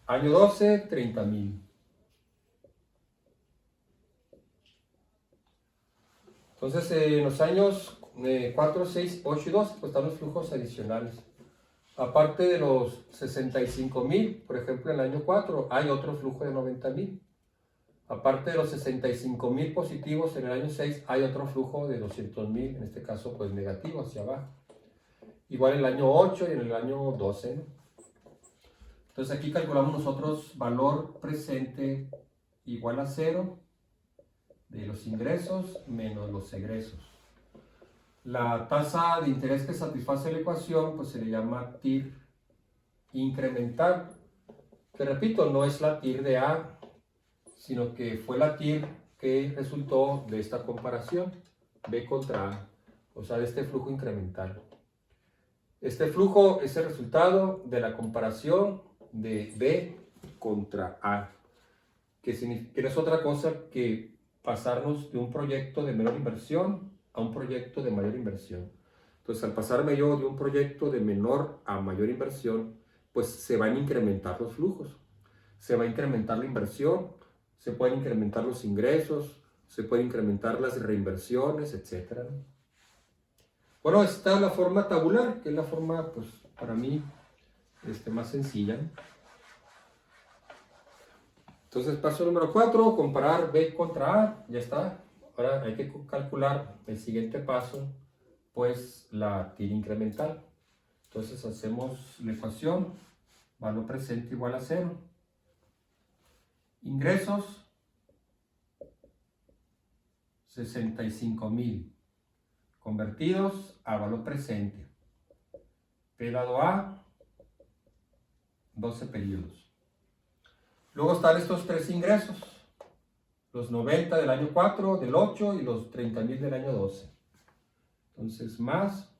Año 12, 30,000. Entonces, en los años 4, 6, 8 y 12, pues están los flujos adicionales. Aparte de los 65,000, por ejemplo, en el año 4, hay otro flujo de 90,000. Aparte de los 65,000 positivos en el año 6, hay otro flujo de 200,000, en este caso, pues negativo, hacia abajo. Igual en el año 8 y en el año 12, ¿no? Entonces aquí calculamos nosotros valor presente igual a 0 de los ingresos menos los egresos. La tasa de interés que satisface la ecuación pues se le llama TIR incremental, que repito, no es la TIR de A, sino que fue la TIR que resultó de esta comparación, B contra A, o sea, de este flujo incremental. Este flujo es el resultado de la comparación de B contra A, que no es otra cosa que pasarnos de un proyecto de menor inversión a un proyecto de mayor inversión. Entonces, al pasarme yo de un proyecto de menor a mayor inversión, pues se van a incrementar los flujos, se va a incrementar la inversión, se pueden incrementar los ingresos, se pueden incrementar las reinversiones, etc. Bueno, esta es la forma tabular, que es la forma, pues, para mí, más sencilla, ¿no? Entonces, paso número 4, comparar B contra A, ya está. Ahora hay que calcular el siguiente paso, pues la TIR incremental. Entonces hacemos la ecuación, valor presente igual a 0. Ingresos, 65,000, convertidos a valor presente. P dado A, 12 periodos. Luego están estos tres ingresos, los 90 del año 4, del 8 y los 30,000 del año 12. Entonces, más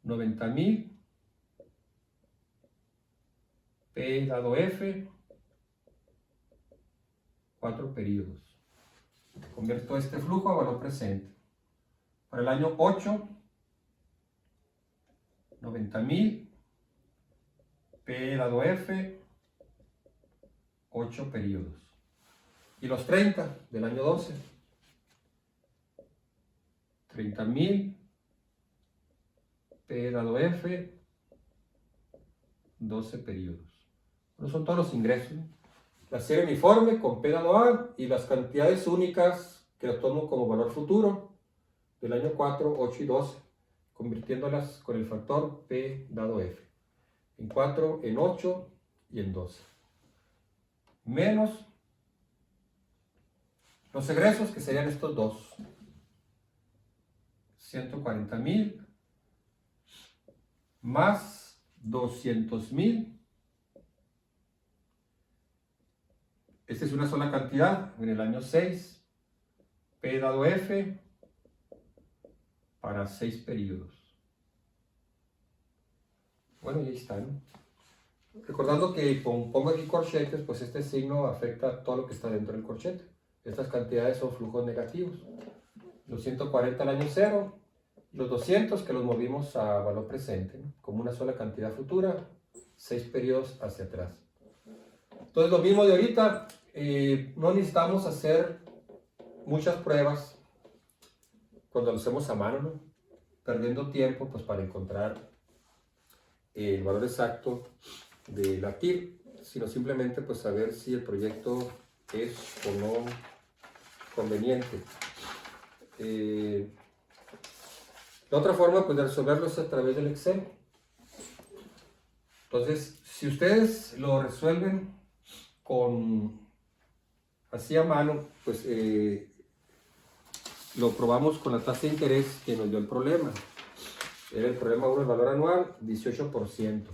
90,000, P dado F, 4 periodos. Convierto este flujo a valor presente. Para el año 8, 90,000, P dado F, 8 periodos. Y los 30 del año 12, 30,000, P dado F, 12 periodos. Bueno, son todos los ingresos, ¿no? La serie uniforme con P dado A y las cantidades únicas que las tomo como valor futuro del año 4, 8 y 12, convirtiéndolas con el factor P dado F. En 4, en 8 y en 12. Menos los egresos, que serían estos dos. 140,000 más 200,000. Esta es una sola cantidad en el año 6. P dado F para 6 periodos. Bueno, y ahí está, ¿no? Recordando que pongo aquí corchetes, pues este signo afecta a todo lo que está dentro del corchete. Estas cantidades son flujos negativos. Los 140 al año 0, los 200 que los movimos a valor presente, ¿no? Como una sola cantidad futura, 6 periodos hacia atrás. Entonces lo mismo de ahorita, no necesitamos hacer muchas pruebas cuando lo hacemos a mano, ¿no? Perdiendo tiempo pues para encontrar el valor exacto de la TIR, sino simplemente pues saber si el proyecto es o no conveniente. La otra forma pues de resolverlo es a través del Excel. Entonces, si ustedes lo resuelven así a mano, pues lo probamos con la tasa de interés que nos dio el problema. Era el problema 1, el valor anual, 18%.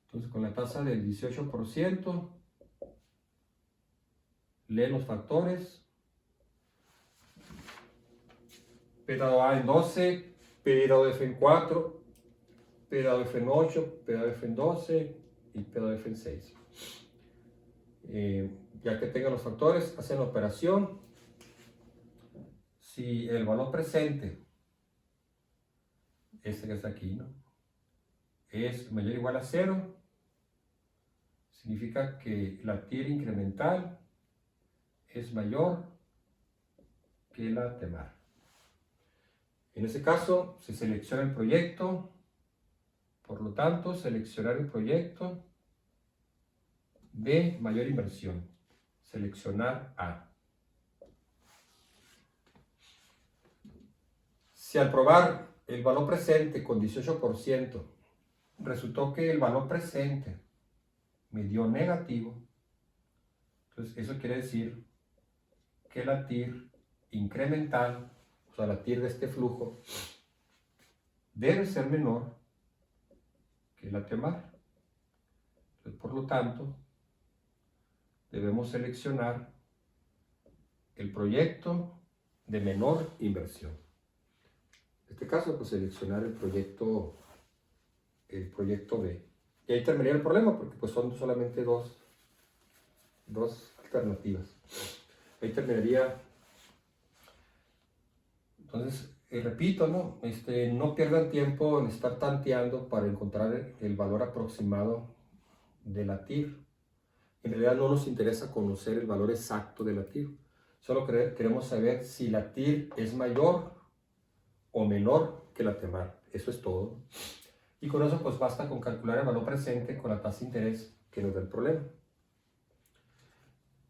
Entonces, con la tasa del 18%, leen los factores. P dado A en 12, P dado F en 4, P dado F en 8, P dado F en 12 y P dado F en 6. Ya que tengan los factores, hacen la operación. Si el valor presente, este que está aquí, ¿no?, es mayor o igual a 0, significa que la TIR incremental es mayor que la TEMAR. En ese caso, se selecciona el proyecto. Por lo tanto, seleccionar el proyecto de mayor inversión. Seleccionar A. Si al probar el valor presente con 18% resultó que el valor presente me dio negativo, entonces eso quiere decir que la TIR incremental, o sea, la TIR de este flujo, debe ser menor que la TEMAR. Entonces, por lo tanto, debemos seleccionar el proyecto de menor inversión. En este caso, pues seleccionar el proyecto B. Y ahí terminaría el problema, porque pues son solamente dos alternativas. Ahí terminaría. Entonces, repito, ¿no? No pierdan tiempo en estar tanteando para encontrar el valor aproximado de la TIR. En realidad no nos interesa conocer el valor exacto de la TIR. Solo queremos saber si la TIR es mayor o menor que la TEMAR. Eso es todo. Y con eso pues basta con calcular el valor presente con la tasa de interés que nos da el problema.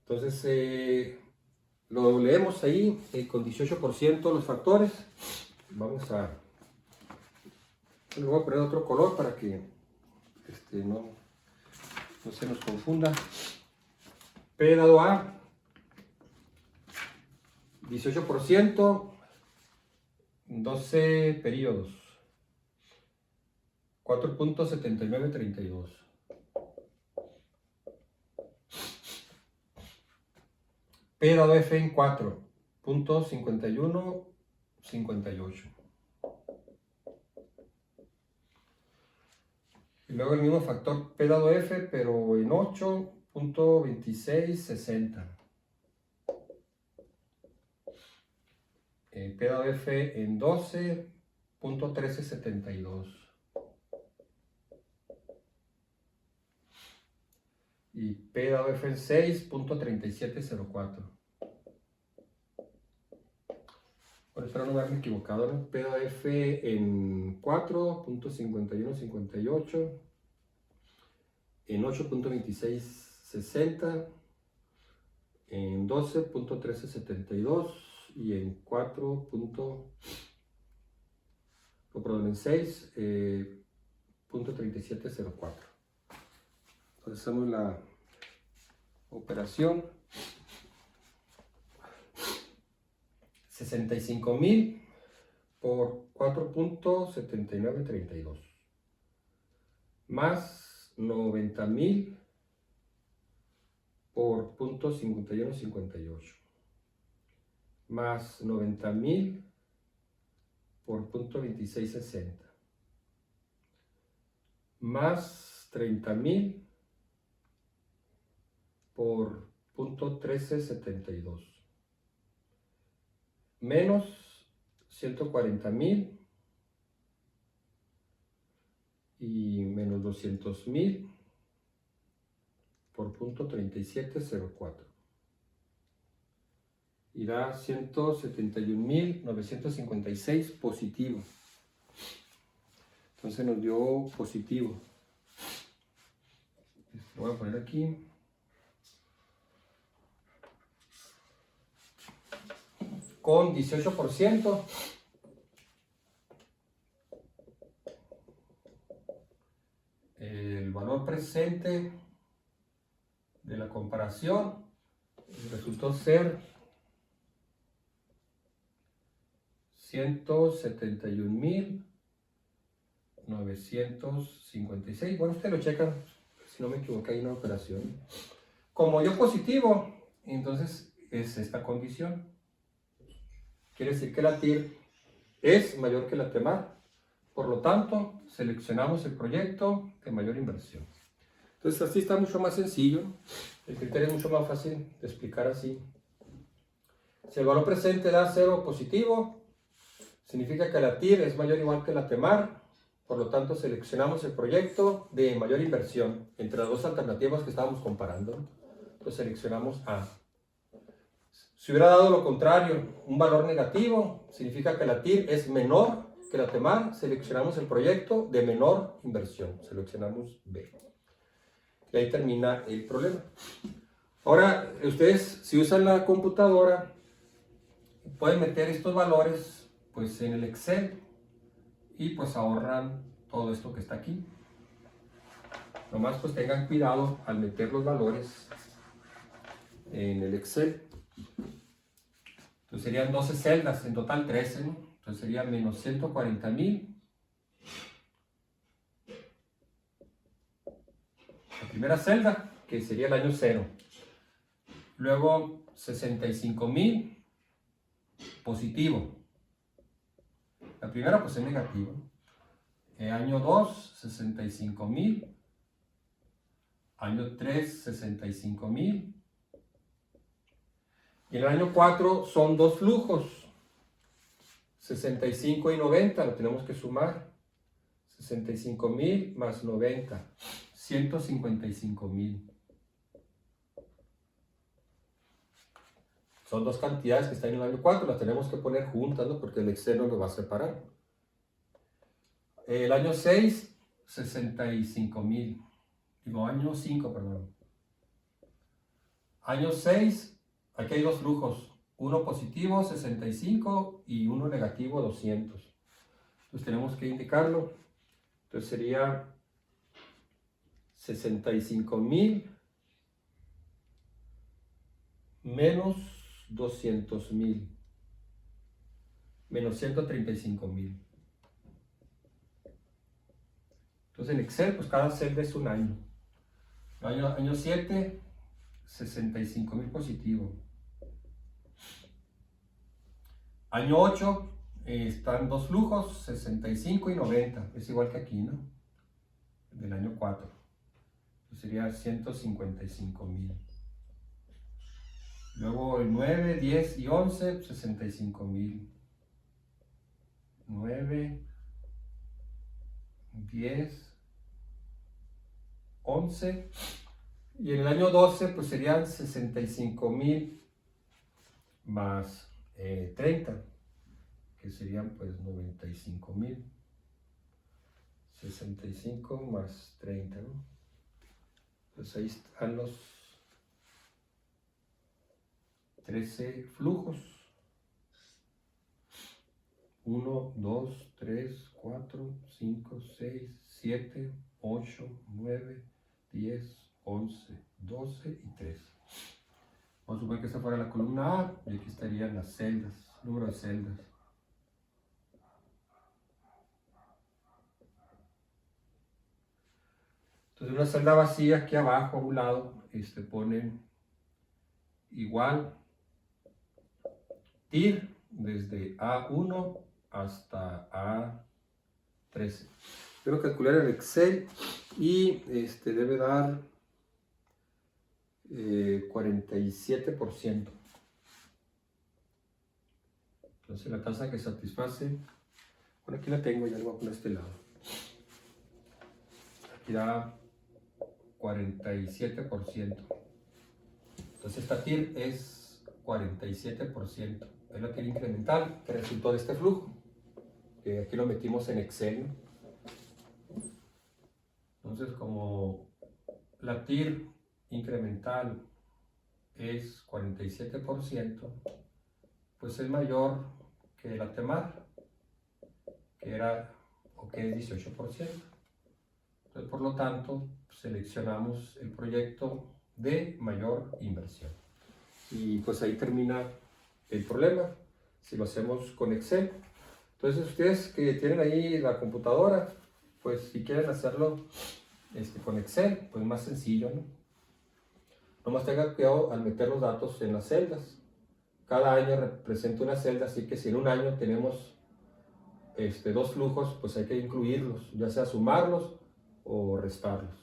Entonces, lo leemos ahí con 18% los factores. Vamos a... Le voy a poner otro color para que no se nos confunda. P dado A, 18%, 12 periodos, 4.7932. P dado F en 4.5158. Y luego el mismo factor P dado F, pero en 8.2660. P dado F en 12.1372. Y P dado F en 6.3704. Bueno, espero no haberme equivocado, ¿no? P dado F en 4.5158. En 8.2660. En 12.1372. Y en 6.3704. Entonces hacemos la operación. 65,000 por 4.7932 más 90,000 por 0.5158 más 90,000 por 0.2660 más 30,000 por 0.1372 menos 140,000 y menos 200,000 por 0.3704 y da 171,956 positivo. Entonces nos dio positivo. Lo voy a poner aquí. Con 18%. presente de la comparación resultó ser 171.956. Bueno, ustedes lo checan, si no me equivoco, hay una operación. Como dio positivo, entonces es esta condición. Quiere decir que la TIR es mayor que la TEMAR. Por lo tanto, seleccionamos el proyecto de mayor inversión. Entonces así está mucho más sencillo. El criterio es mucho más fácil de explicar así. Si el valor presente da 0 positivo, significa que la TIR es mayor o igual que la TEMAR. Por lo tanto, seleccionamos el proyecto de mayor inversión entre las dos alternativas que estábamos comparando. Entonces seleccionamos A. Si hubiera dado lo contrario, un valor negativo, significa que la TIR es menor que la TEMAR. Seleccionamos el proyecto de menor inversión. Seleccionamos B. Y ahí termina el problema. Ahora, ustedes, si usan la computadora, pueden meter estos valores pues, en el Excel y pues ahorran todo esto que está aquí. Nomás pues tengan cuidado al meter los valores en el Excel. Entonces serían 12 celdas, en total 13, ¿no? Entonces sería menos 140.000. La primera celda, que sería el año 0. Luego 65.000 positivo. La primera pues es negativa. Año 2, 65.000. Año 3, 65.000. Y en el año 4 son dos flujos, 65 y 90, lo tenemos que sumar. 65.000 más 90, 155.000. Son dos cantidades que están en el año 4, las tenemos que poner juntas, ¿no? Porque el Excel no lo va a separar. El año 6, 65.000. Digo, año 5, perdón. Año 6, aquí hay dos flujos, uno positivo 65 y uno negativo 200. Entonces tenemos que indicarlo. Entonces sería 65.000 menos 200.000 menos 135.000. Entonces en Excel pues cada celda es un año. Año 7, 65.000 positivo. Año 8, están dos flujos, 65 y 90. Es igual que aquí, ¿no? Del año 4. Entonces sería 155.000. Luego el 9, 10 y 11, 65.000. 9, 10, 11. Y en el año 12, pues serían 65.000 más 30, que serían pues 95.000. 65 más 30, ¿no? Pues ahí están los 13 flujos. 1, 2, 3, 4, 5, 6, 7, 8, 9, 10, 11, 12 y 13. Vamos a suponer que esta fuera la columna A y aquí estarían las celdas, número de celdas. Entonces una celda vacía aquí abajo a un lado ponen igual TIR desde A1 hasta A13. Quiero calcular el Excel y debe dar 47%. Entonces la tasa que satisface, bueno, aquí la tengo, ya la voy a poner a este lado. Aquí da 47%. Entonces esta TIR es 47%. Es la TIR incremental que resultó de este flujo. Que aquí lo metimos en Excel. Entonces como la TIR incremental es 47%, pues es mayor que la TEMAR, que es 18%. Entonces, por lo tanto, seleccionamos el proyecto de mayor inversión. Y pues ahí termina el problema, si lo hacemos con Excel. Entonces, ustedes que tienen ahí la computadora, pues si quieren hacerlo con Excel, pues más sencillo, ¿no? Nomás tengan cuidado al meter los datos en las celdas. Cada año representa una celda, así que si en un año tenemos dos flujos, pues hay que incluirlos, ya sea sumarlos o restarlos.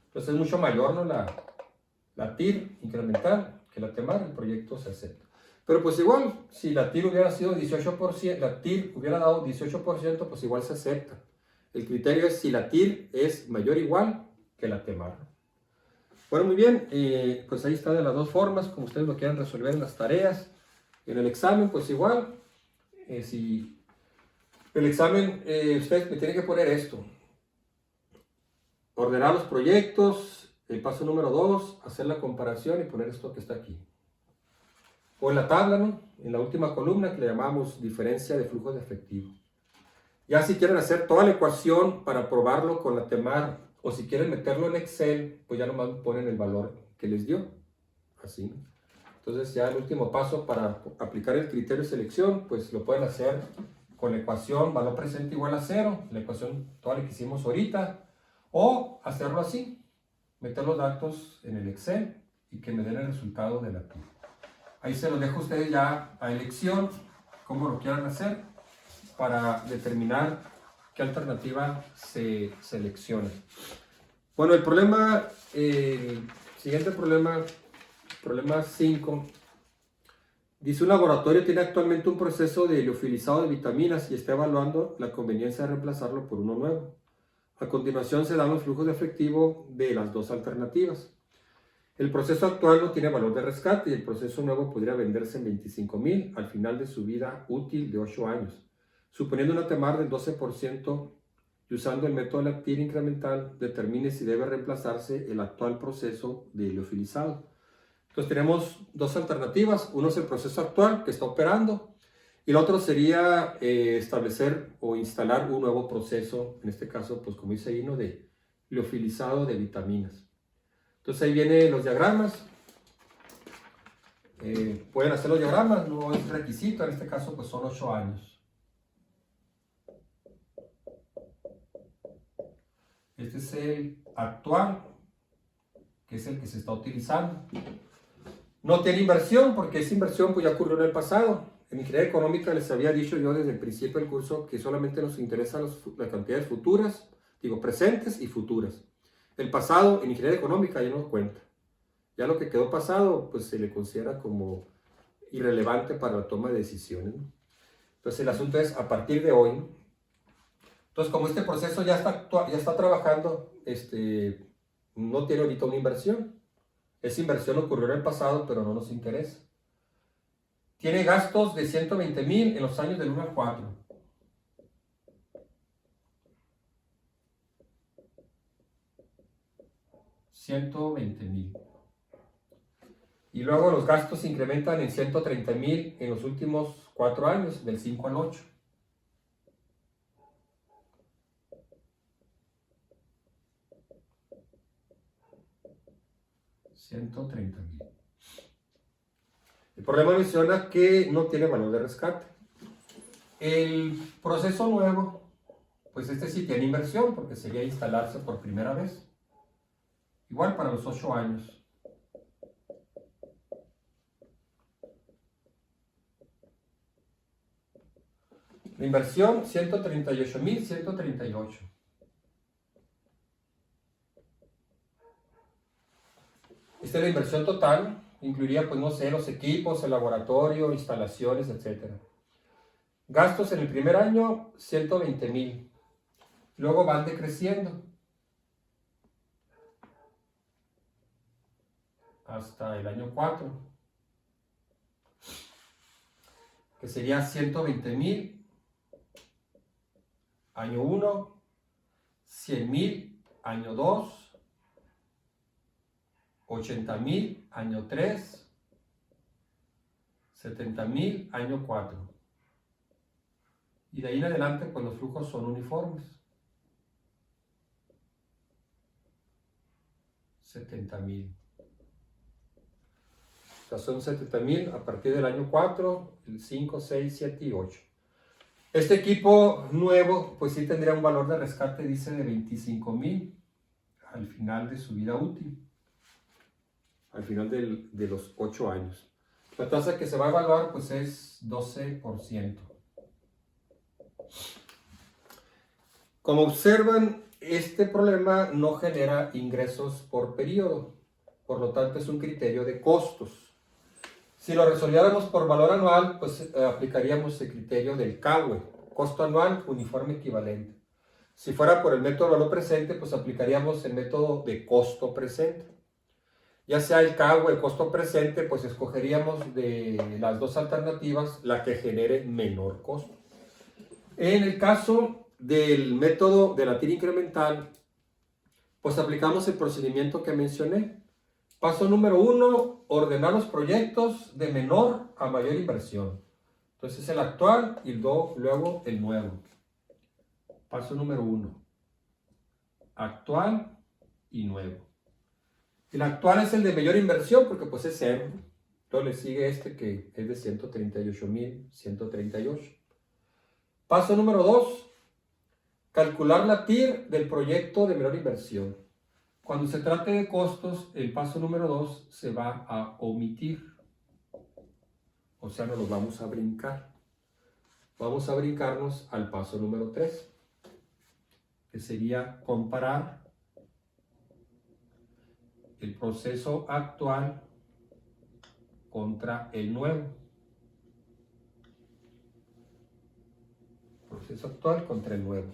Entonces es mucho mayor, ¿no? la TIR incremental que la TEMAR, el proyecto se acepta. Pero pues igual, si la TIR hubiera sido 18%, la TIR hubiera dado 18%, pues igual se acepta. El criterio es si la TIR es mayor o igual que la TEMAR. Bueno, muy bien, pues ahí está de las dos formas, como ustedes lo quieran resolver en las tareas. En el examen, pues igual, si el examen, ustedes me tienen que poner esto. Ordenar los proyectos, el paso número 2, hacer la comparación y poner esto que está aquí. O en la tabla, ¿no? En la última columna que le llamamos diferencia de flujo de efectivo. Ya si quieren hacer toda la ecuación para probarlo con la TEMAR o si quieren meterlo en Excel, pues ya nomás ponen el valor que les dio. Así, ¿no? Entonces ya el último paso para aplicar el criterio de selección, pues lo pueden hacer con la ecuación valor presente igual a 0, la ecuación toda la que hicimos ahorita, o hacerlo así, meter los datos en el Excel y que me den el resultado de la TIR. Ahí se los dejo a ustedes ya a elección, cómo lo quieran hacer, para determinar qué alternativa se selecciona. Bueno, el problema, siguiente problema, problema 5. Dice, un laboratorio tiene actualmente un proceso de liofilizado de vitaminas y está evaluando la conveniencia de reemplazarlo por uno nuevo. A continuación se dan los flujos de efectivo de las dos alternativas. El proceso actual no tiene valor de rescate y el proceso nuevo podría venderse en 25,000 al final de su vida útil de 8 años. Suponiendo una TEMAR del 12% y usando el método de la TIR incremental, determine si debe reemplazarse el actual proceso de liofilizado. Entonces tenemos dos alternativas. Uno es el proceso actual que está operando y el otro sería establecer o instalar un nuevo proceso, en este caso, pues como dice ahí, ¿no? De liofilizado de vitaminas. Entonces ahí vienen los diagramas. Pueden hacer los diagramas, no es requisito, en este caso pues son 8 años. Este es el actual, que es el que se está utilizando. No tiene inversión, porque esa inversión pues ya ocurrió en el pasado. En ingeniería económica les había dicho yo desde el principio del curso que solamente nos interesan las cantidades futuras, presentes y futuras. El pasado en ingeniería económica ya no cuenta. Ya lo que quedó pasado pues se le considera como irrelevante para la toma de decisiones, ¿no? Entonces el asunto es a partir de hoy, ¿no? Entonces como este proceso ya está trabajando, no tiene ahorita una inversión. Esa inversión ocurrió en el pasado, pero no nos interesa. Tiene gastos de 120,000 en los años del 1 al 4. $120,000. Y luego los gastos se incrementan en 130,000 en los últimos 4 años, del 5 al 8. $130,000. El problema menciona que no tiene valor de rescate. El proceso nuevo, pues este sí tiene inversión porque sería instalarse por primera vez. Igual para los 8 años. La inversión, 138,138. Esta es la inversión total, incluiría, pues no sé, los equipos, el laboratorio, instalaciones, etc. Gastos en el primer año, 120,000. Luego van decreciendo hasta el año 4, que sería 120,000, año 1, 100,000, año 2, 80,000, año 3, 70,000, año 4. Y de ahí en adelante, pues los flujos son uniformes. 70,000. O sea, son 70,000 a partir del año 4, el 5, 6, 7 y 8. Este equipo nuevo, pues sí tendría un valor de rescate, dice, de 25,000 al final de su vida útil, al final de los 8 años. La tasa que se va a evaluar, pues es 12%. Como observan, este problema no genera ingresos por periodo, por lo tanto es un criterio de costos. Si lo resolviéramos por valor anual, pues aplicaríamos el criterio del CAUE, costo anual uniforme equivalente. Si fuera por el método de valor presente, pues aplicaríamos el método de costo presente. Ya sea el CAUE o el costo presente, pues escogeríamos de las dos alternativas la que genere menor costo. En el caso del método de la tira incremental, pues aplicamos el procedimiento que mencioné. Paso número 1, ordenar los proyectos de menor a mayor inversión. Entonces el actual y luego el nuevo. Paso número 1, actual y nuevo. El actual es el de mayor inversión porque pues es 0. Entonces le sigue este que es de 138,138. Paso número 2, calcular la TIR del proyecto de menor inversión. Cuando se trate de costos, el paso número 2 se va a omitir. O sea, no lo vamos a brincar. Vamos a brincarnos al paso número 3, que sería comparar el proceso actual contra el nuevo. Proceso actual contra el nuevo.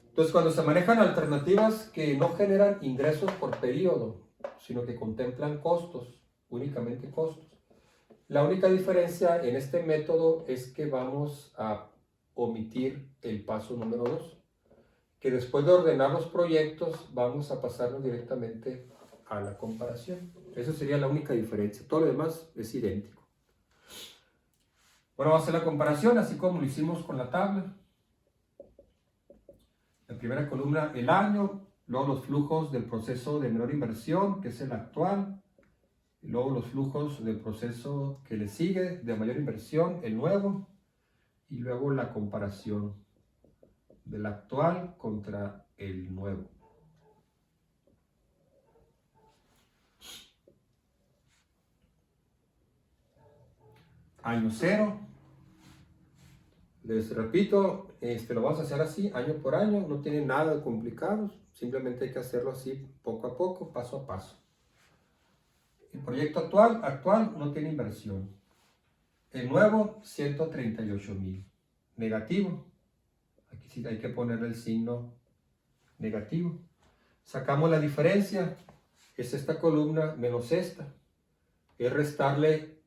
Entonces, cuando se manejan alternativas que no generan ingresos por periodo, sino que contemplan costos, únicamente costos, la única diferencia en este método es que vamos a omitir el paso número 2, que después de ordenar los proyectos vamos a pasarnos directamente a la comparación. Esa sería la única diferencia. Todo lo demás es idéntico. Bueno, vamos a hacer la comparación así como lo hicimos con la tabla. La primera columna, el año, luego los flujos del proceso de menor inversión, que es el actual, y luego los flujos del proceso que le sigue, de mayor inversión, el nuevo, y luego la comparación del actual contra el nuevo. Año 0. Les repito, lo vamos a hacer así, año por año, no tiene nada de complicado, simplemente hay que hacerlo así poco a poco, paso a paso. El proyecto actual no tiene inversión. El nuevo, 138,000. Negativo. Aquí sí hay que ponerle el signo negativo. Sacamos la diferencia, es esta columna menos esta. Es restarle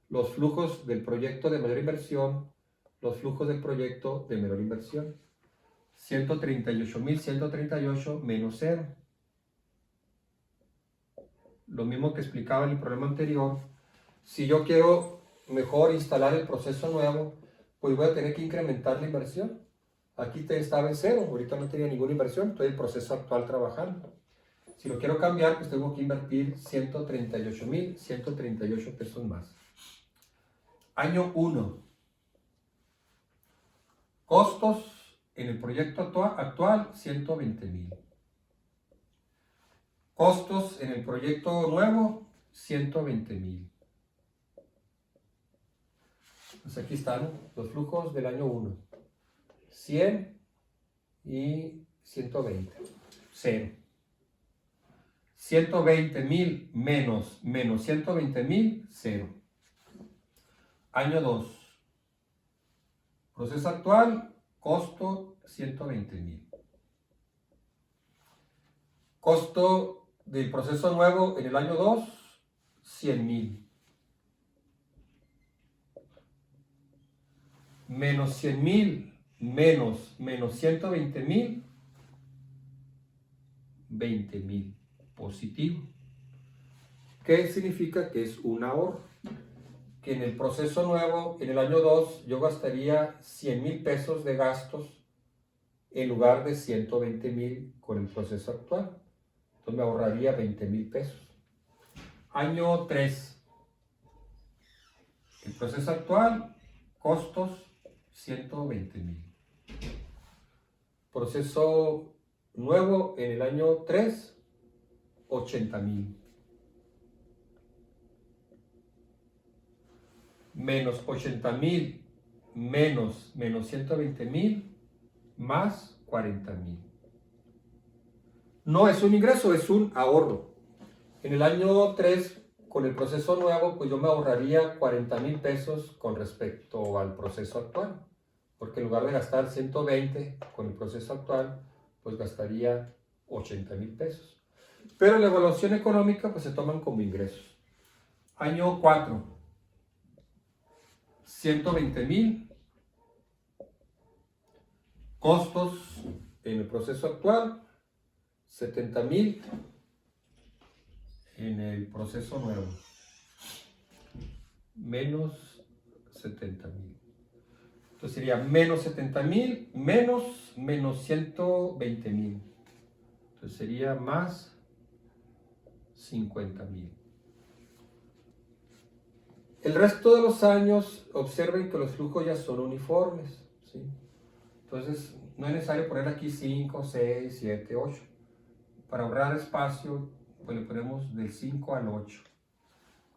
los flujos del proyecto de mayor inversión, los flujos del proyecto de menor inversión. 138,138 menos 0. Lo mismo que explicaba en el problema anterior. Si yo quiero mejor instalar el proceso nuevo, pues voy a tener que incrementar la inversión. Aquí estaba en 0, ahorita no tenía ninguna inversión, estoy en el proceso actual trabajando. Si lo quiero cambiar, pues tengo que invertir 138,138 pesos más. Año 1. Costos en el proyecto actual, 120,000. Costos en el proyecto nuevo, 120,000. Pues aquí están los flujos del año 1. 100 y 120. 0. 120,000 menos 120,000, 0. Año 2. Proceso actual, costo 120,000. Costo del proceso nuevo en el año 2, 100,000. Menos 100,000 menos 120,000, 20,000. Positivo. ¿Qué significa? Que es un ahorro. Que en el proceso nuevo, en el año 2, yo gastaría 100,000 pesos de gastos en lugar de 120,000 con el proceso actual. Entonces Entonces me ahorraría 20,000 pesos. Año 3. El proceso actual, costos 120,000. Proceso nuevo en el año 3, 80,000. Menos 80,000 menos 120,000 más 40,000. No es un ingreso, es un ahorro. En el año 3, con el proceso nuevo, pues yo me ahorraría 40,000 pesos con respecto al proceso actual. Porque en lugar de gastar 120 con el proceso actual, pues gastaría 80,000 pesos. Pero la evaluación económica pues se toman como ingresos. Año 4, 120,000. Costos en el proceso actual, 70,000 en el proceso nuevo. Menos 70,000. Entonces sería menos 70,000 menos 120,000. Entonces sería más 50,000. El resto de los años, observen que los flujos ya son uniformes, ¿sí? Entonces no es necesario poner aquí 5, 6, 7, 8. Para ahorrar espacio, pues le ponemos del 5 al 8.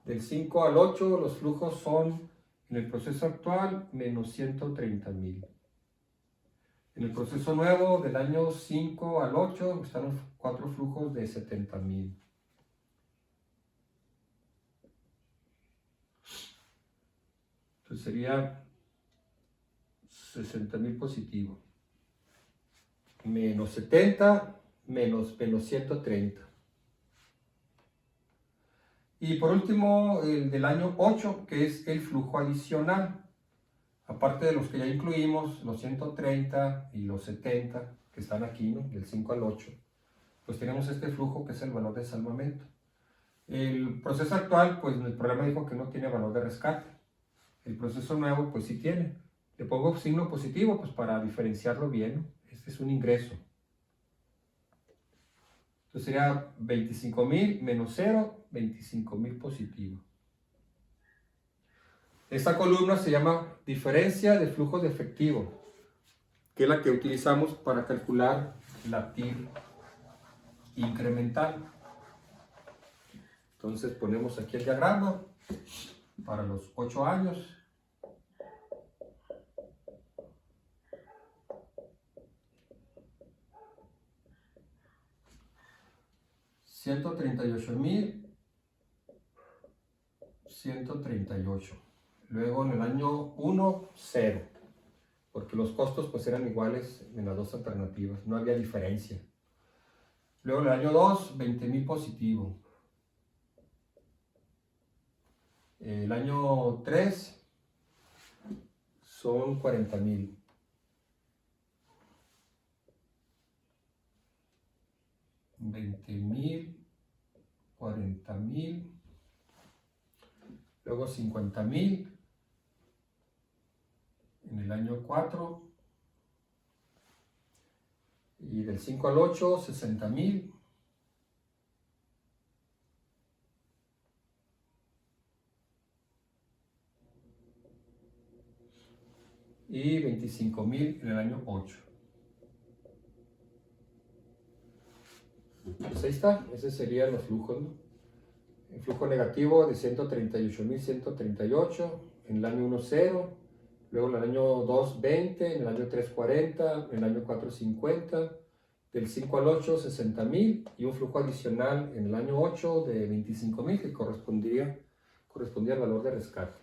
Del 5 al 8 los flujos son, en el proceso actual, menos 130,000. En el proceso nuevo, del año 5 al 8, están los 4 flujos de 70,000. Entonces sería 60,000 positivo. Menos 70, menos 130. Y por último, el del año 8, que es el flujo adicional. Aparte de los que ya incluimos, los 130 y los 70, que están aquí, ¿no? Del 5 al 8, pues tenemos este flujo que es el valor de salvamento. El proceso actual, pues el programa dijo que no tiene valor de rescate. El proceso nuevo, pues sí tiene. Le pongo signo positivo, pues para diferenciarlo bien, ¿no? Este es un ingreso. Entonces sería 25,000 menos 0, 25,000 positivo. Esta columna se llama diferencia de flujos de efectivo, que es la que utilizamos para calcular la TIR incremental. Entonces ponemos aquí el diagrama para los 8 años. $138,000, 138. Luego en el año 1, 0. Porque los costos pues eran iguales en las dos alternativas, no había diferencia. Luego en el año 2, 20,000 positivo. El año 3 son 40,000. $20,000, 40,000. Luego 50,000 en el año 4. Y del 5 al 8, 60,000. Y 25,000 en el año 8. Pues ahí está, ese serían los flujos, ¿no? El flujo negativo de 138,138, en el año 1, 0, luego en el año 2, 20, en el año 3, 40, en el año 4, 50, del 5 al 8, 60,000, y un flujo adicional en el año 8 de 25,000, que correspondía al valor de rescate.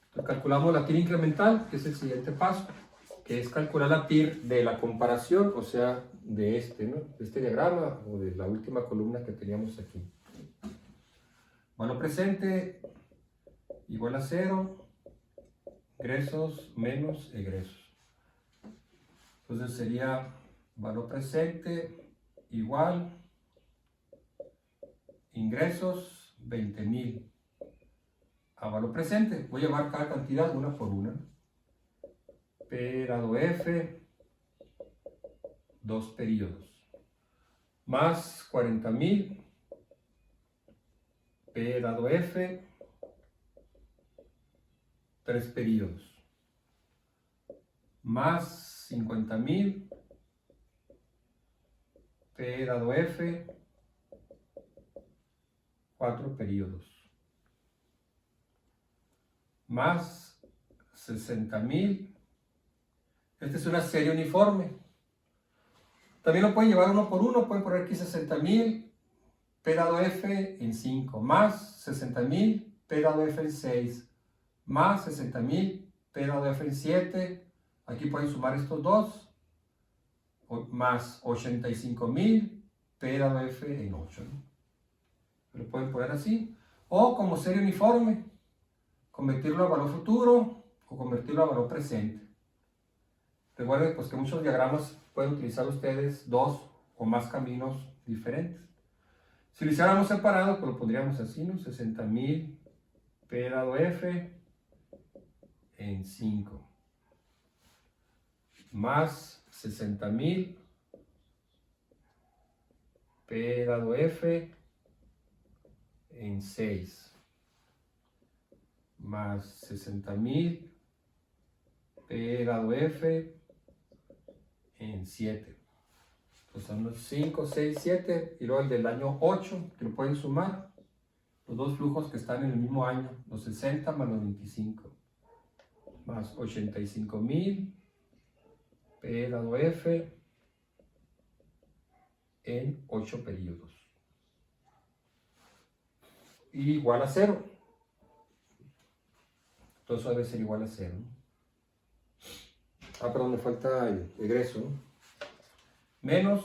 Entonces, calculamos la TIR incremental, que es el siguiente paso, que es calcular la TIR de la comparación, o sea, de este, ¿no? De este diagrama o de la última columna que teníamos aquí. Valor presente igual a 0, ingresos menos egresos. Entonces sería valor presente igual ingresos 20,000 a valor presente. Voy a llevar cada cantidad una por una. P grado F, 2 periodos. más 40.000 P dado F, 3 periodos, más 50.000 P dado F, 4 periodos, más 60.000. Esta es una serie uniforme. También lo pueden llevar uno por uno, pueden poner aquí 60.000 P dado F en 5, más 60.000 P dado F en 6, más 60.000 P dado F en 7. Aquí pueden sumar estos dos, más 85.000 P dado F en 8, ¿no? Lo pueden poner así, o como serie uniforme, convertirlo a valor futuro o convertirlo a valor presente. Recuerden pues que muchos diagramas pueden utilizar ustedes dos o más caminos diferentes. Si lo hiciéramos separado, pues lo pondríamos así, ¿no? 60.000 P dado F en 5, más 60.000 P dado F en 6, más 60.000 P dado F en 7. Pues son los 5, 6, 7 y luego el del año 8, que lo pueden sumar. Los dos flujos que están en el mismo año, los 60 más los 25, más 85.000 P dado F en 8 periodos. Y igual a 0. Todo eso debe ser igual a 0. Ah, perdón, me falta el egreso, ¿no? Menos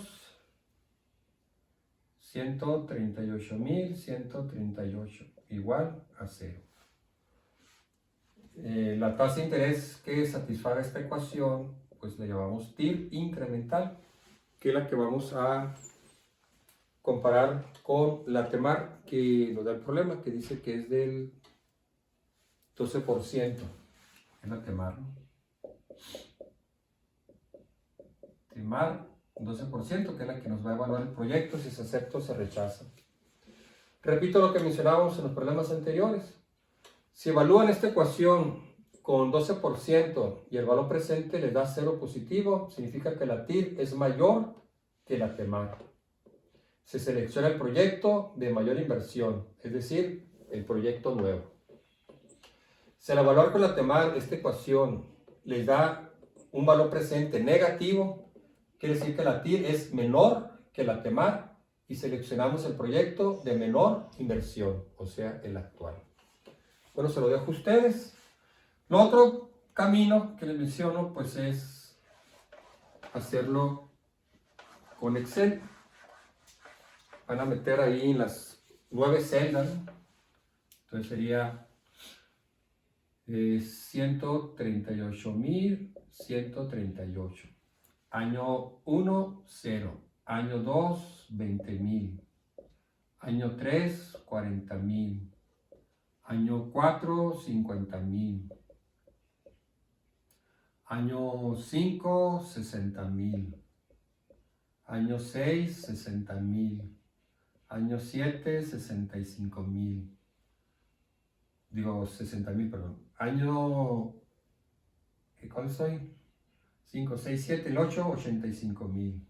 138.138 igual a 0. La tasa de interés que satisfaga esta ecuación, pues la llamamos TIR incremental, que es la que vamos a comparar con la TEMAR que nos da el problema, que dice que es del 12%. Es la TEMAR, ¿no? TEMAR 12%, que es la que nos va a evaluar el proyecto, si se acepta o se rechaza. Repito lo que mencionábamos en los problemas anteriores. Si evalúan esta ecuación con 12% y el valor presente les da 0 positivo, significa que la TIR es mayor que la TEMAR. Se selecciona el proyecto de mayor inversión, es decir, el proyecto nuevo. Si al evaluar con la TEMAR esta ecuación les da un valor presente negativo, quiere decir que la TIR es menor que la TEMAR y seleccionamos el proyecto de menor inversión, o sea, el actual. Bueno, se lo dejo a ustedes. Lo otro camino que les menciono, pues es hacerlo con Excel. Van a meter ahí en las 9 celdas, ¿no? Entonces sería 138.138. Año 1, 0. Año 2, 20.000. Año 3, 40.000. Año 4, 50.000. Año 5, 60.000. Año 6, 60.000. Año 7, 65.000. Digo, 60.000, perdón. Año, ¿cuál soy? 5, 6, 7, el 8, 85.000.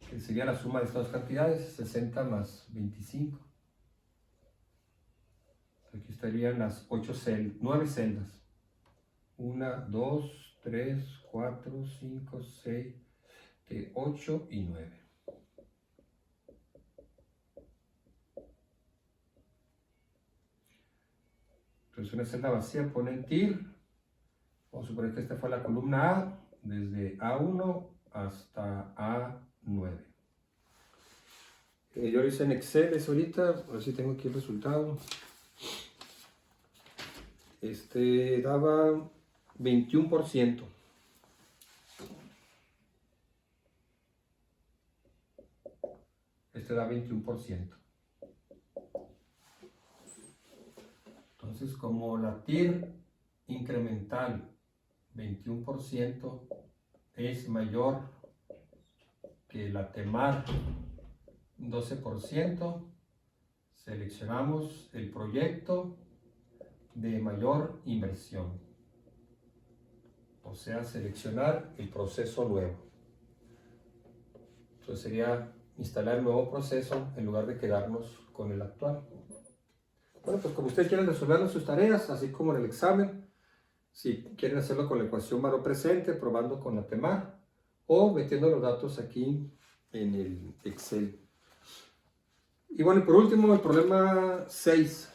Que sería la suma de estas dos cantidades, 60 más 25. Aquí estarían las 9 celdas. 1, 2, 3, 4, 5, 6, 8 y 9. Entonces una celda vacía ponen TIR. Vamos a suponer que esta fue la columna A, desde A1 hasta A9. Yo lo hice en Excel, es ahorita, a ver si tengo aquí el resultado. Este daba 21%. Este da 21%. Entonces, como la TIR incremental 21% es mayor que la TEMAR 12%, seleccionamos el proyecto de mayor inversión, o sea, seleccionar el proceso nuevo. Entonces sería instalar el nuevo proceso en lugar de quedarnos con el actual. Bueno, pues como ustedes quieren resolver sus tareas, así como en el examen, si quieren hacerlo con la ecuación valor presente, probando con la TEMAR, o metiendo los datos aquí en el Excel. Y bueno, y por último, el problema 6.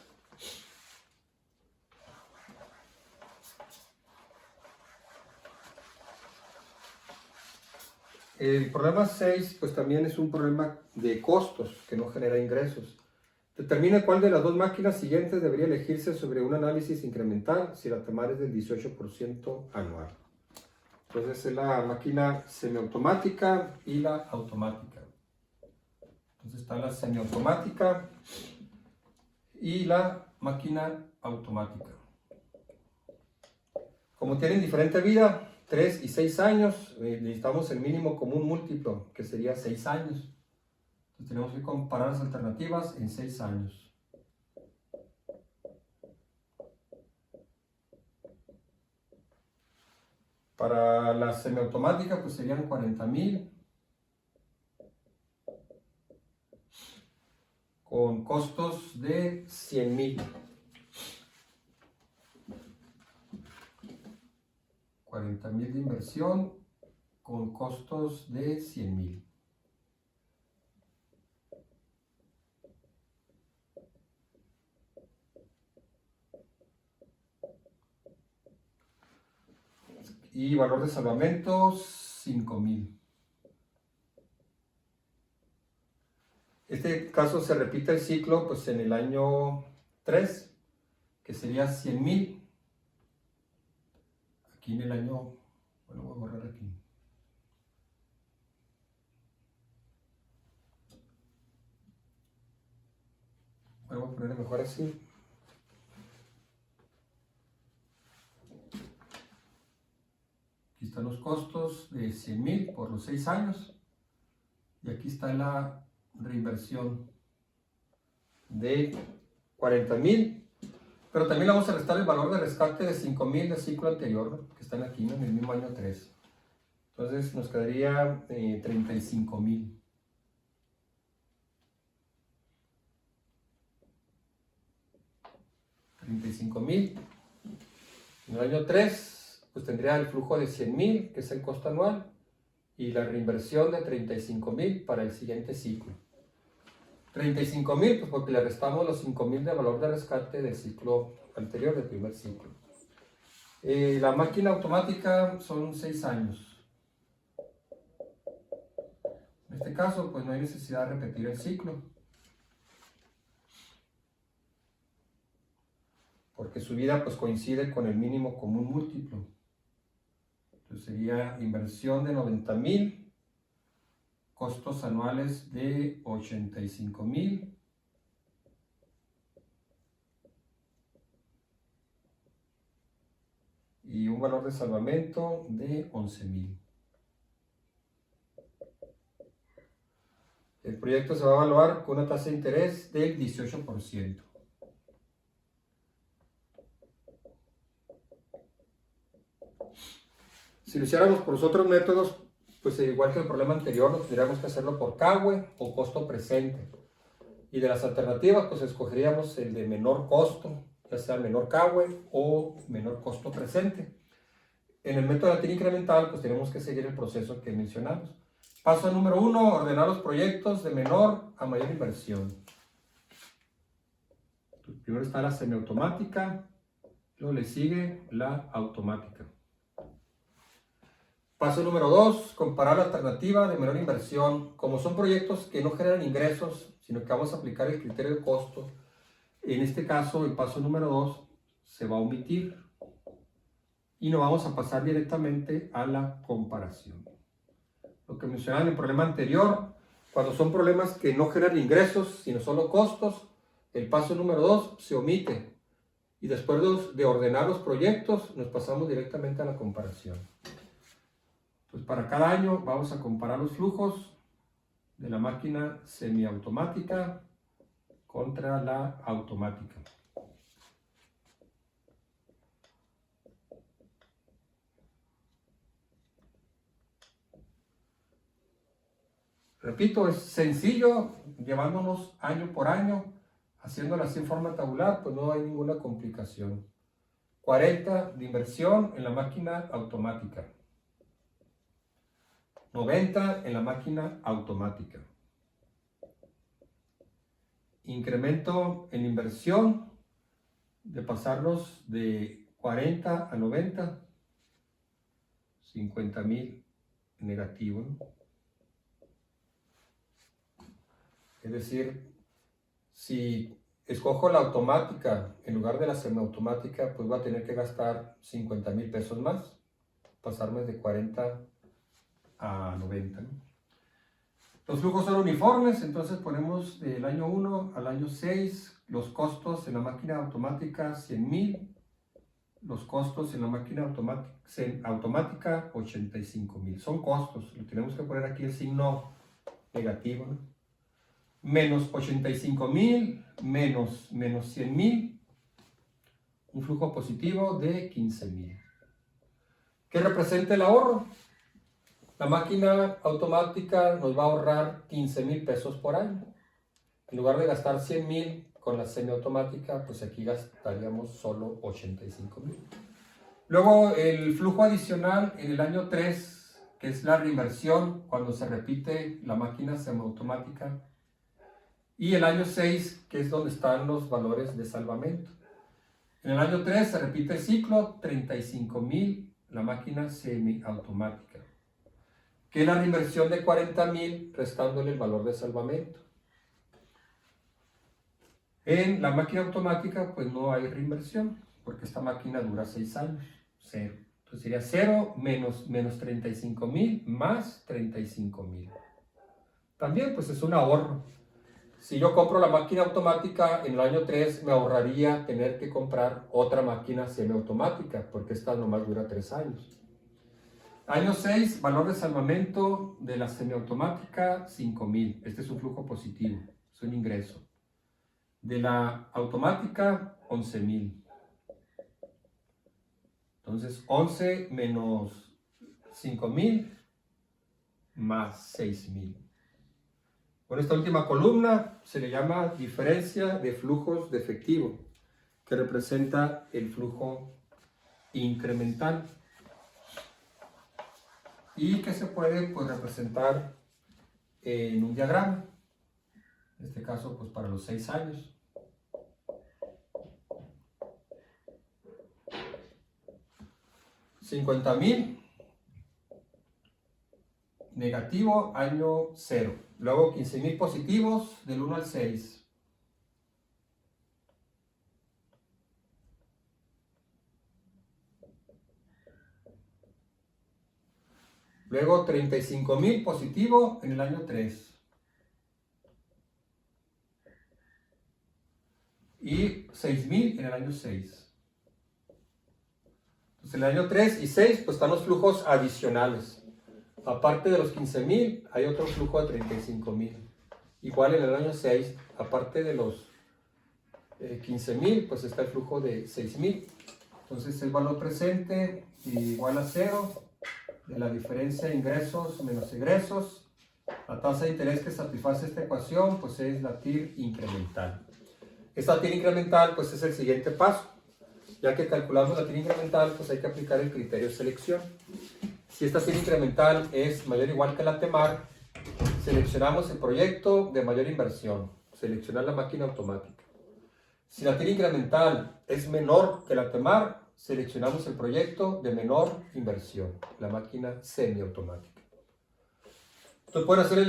El problema 6, pues también es un problema de costos que no genera ingresos. Determine cuál de las dos máquinas siguientes debería elegirse sobre un análisis incremental si la TEMAR es del 18% anual. Entonces es la máquina semiautomática y la automática. Entonces está la semiautomática y la máquina automática. Como tienen diferente vida, 3 y 6 años, necesitamos el mínimo común múltiplo, que sería 6 años. Entonces tenemos que comparar las alternativas en 6 años. Para la semiautomática, pues serían 40,000, con costos de 100,000. 40,000 de inversión con costos de 100,000. Y valor de salvamento, 5,000. Este caso se repite el ciclo pues en el año 3, que sería 100,000. Aquí en el año, bueno, voy a borrar aquí. Bueno, voy a poner mejor así. Aquí están los costos de 100,000 por los 6 años. Y aquí está la reinversión de 40,000. Pero también le vamos a restar el valor de rescate de 5,000 del ciclo anterior, ¿no? Que están aquí, ¿no? En el mismo año 3. Entonces nos quedaría 35,000. 35,000. En el año 3, pues tendría el flujo de 100,000, que es el costo anual, y la reinversión de 35,000 para el siguiente ciclo. 35,000, pues porque le restamos los 5,000 de valor de rescate del ciclo anterior, del primer ciclo. La máquina automática son 6 años. En este caso, pues no hay necesidad de repetir el ciclo, porque su vida pues coincide con el mínimo común múltiplo. Entonces sería inversión de 90,000, costos anuales de 85,000, y un valor de salvamento de 11,000. El proyecto se va a evaluar con una tasa de interés del 18%. Si lo hiciéramos por los otros métodos, pues igual que el problema anterior, tendríamos que hacerlo por CAUE o costo presente. Y de las alternativas, pues escogeríamos el de menor costo, ya sea menor CAUE o menor costo presente. En el método de la TIR incremental, pues tenemos que seguir el proceso que mencionamos. Paso número 1, ordenar los proyectos de menor a mayor inversión. Primero está la semiautomática, luego le sigue la automática. Paso número 2, comparar la alternativa de menor inversión. Como son proyectos que no generan ingresos, sino que vamos a aplicar el criterio de costo, en este caso el paso número 2 se va a omitir y nos vamos a pasar directamente a la comparación. Lo que mencionaba en el problema anterior, cuando son problemas que no generan ingresos, sino solo costos, el paso número 2 se omite. Y después de ordenar los proyectos, nos pasamos directamente a la comparación. Pues para cada año vamos a comparar los flujos de la máquina semiautomática contra la automática. Repito, es sencillo, llevándonos año por año, haciéndolo así en forma tabular, pues no hay ninguna complicación. 40 de inversión en la máquina automática. 90 en la máquina automática. Incremento en inversión de pasarlos de 40 a 90, 50,000 negativo, ¿no? Es decir, si escojo la automática en lugar de la semiautomática, pues voy a tener que gastar 50,000 pesos más, pasarme de 40 a 90, ¿no? Los flujos son uniformes, entonces ponemos del año 1 al año 6 los costos en la máquina automática 100,000, los costos en la máquina automática 85,000. Son costos, le tenemos que poner aquí el signo negativo, ¿no? Menos 85,000, menos 100,000, un flujo positivo de 15,000. ¿Qué representa el ahorro? La máquina automática nos va a ahorrar 15,000 pesos por año. En lugar de gastar 100,000 con la semiautomática, pues aquí gastaríamos solo 85,000. Luego el flujo adicional en el año 3, que es la reinversión, cuando se repite la máquina semiautomática. Y el año 6, que es donde están los valores de salvamento. En el año 3 se repite el ciclo, 35,000 la máquina semiautomática, que es la reinversión de 40,000 restándole el valor de salvamento. En la máquina automática pues no hay reinversión, porque esta máquina dura 6 años, 0. Entonces sería 0 menos 35,000 más 35,000. También pues es un ahorro. Si yo compro la máquina automática en el año 3, me ahorraría tener que comprar otra máquina semiautomática, porque esta nomás dura 3 años. Año 6, valor de salvamento de la semiautomática, 5,000. Este es un flujo positivo, es un ingreso. De la automática, 11,000. Entonces, 11 menos 5,000 más 6,000. Con esta última columna se le llama diferencia de flujos de efectivo, que representa el flujo incremental y que se puede pues, representar en un diagrama, en este caso pues para los 6 años. $50,000 negativo, año 0. Luego 15,000 positivos del 1 al 6. Luego 35,000 positivo en el año 3. Y 6,000 en el año 6. Entonces en el año 3 y 6 pues están los flujos adicionales. Aparte de los 15,000 hay otro flujo de 35,000. Igual en el año 6, aparte de los 15,000 pues está el flujo de 6,000. Entonces el valor presente igual a 0. De la diferencia de ingresos menos egresos, la tasa de interés que satisface esta ecuación pues es la TIR incremental. Esta TIR incremental pues es el siguiente paso. Ya que calculamos la TIR incremental, pues hay que aplicar el criterio de selección. Si esta TIR incremental es mayor o igual que la TEMAR, seleccionamos el proyecto de mayor inversión, seleccionar la máquina automática. Si la TIR incremental es menor que la TEMAR, seleccionamos el proyecto de menor inversión, la máquina semiautomática. Entonces pueden hacer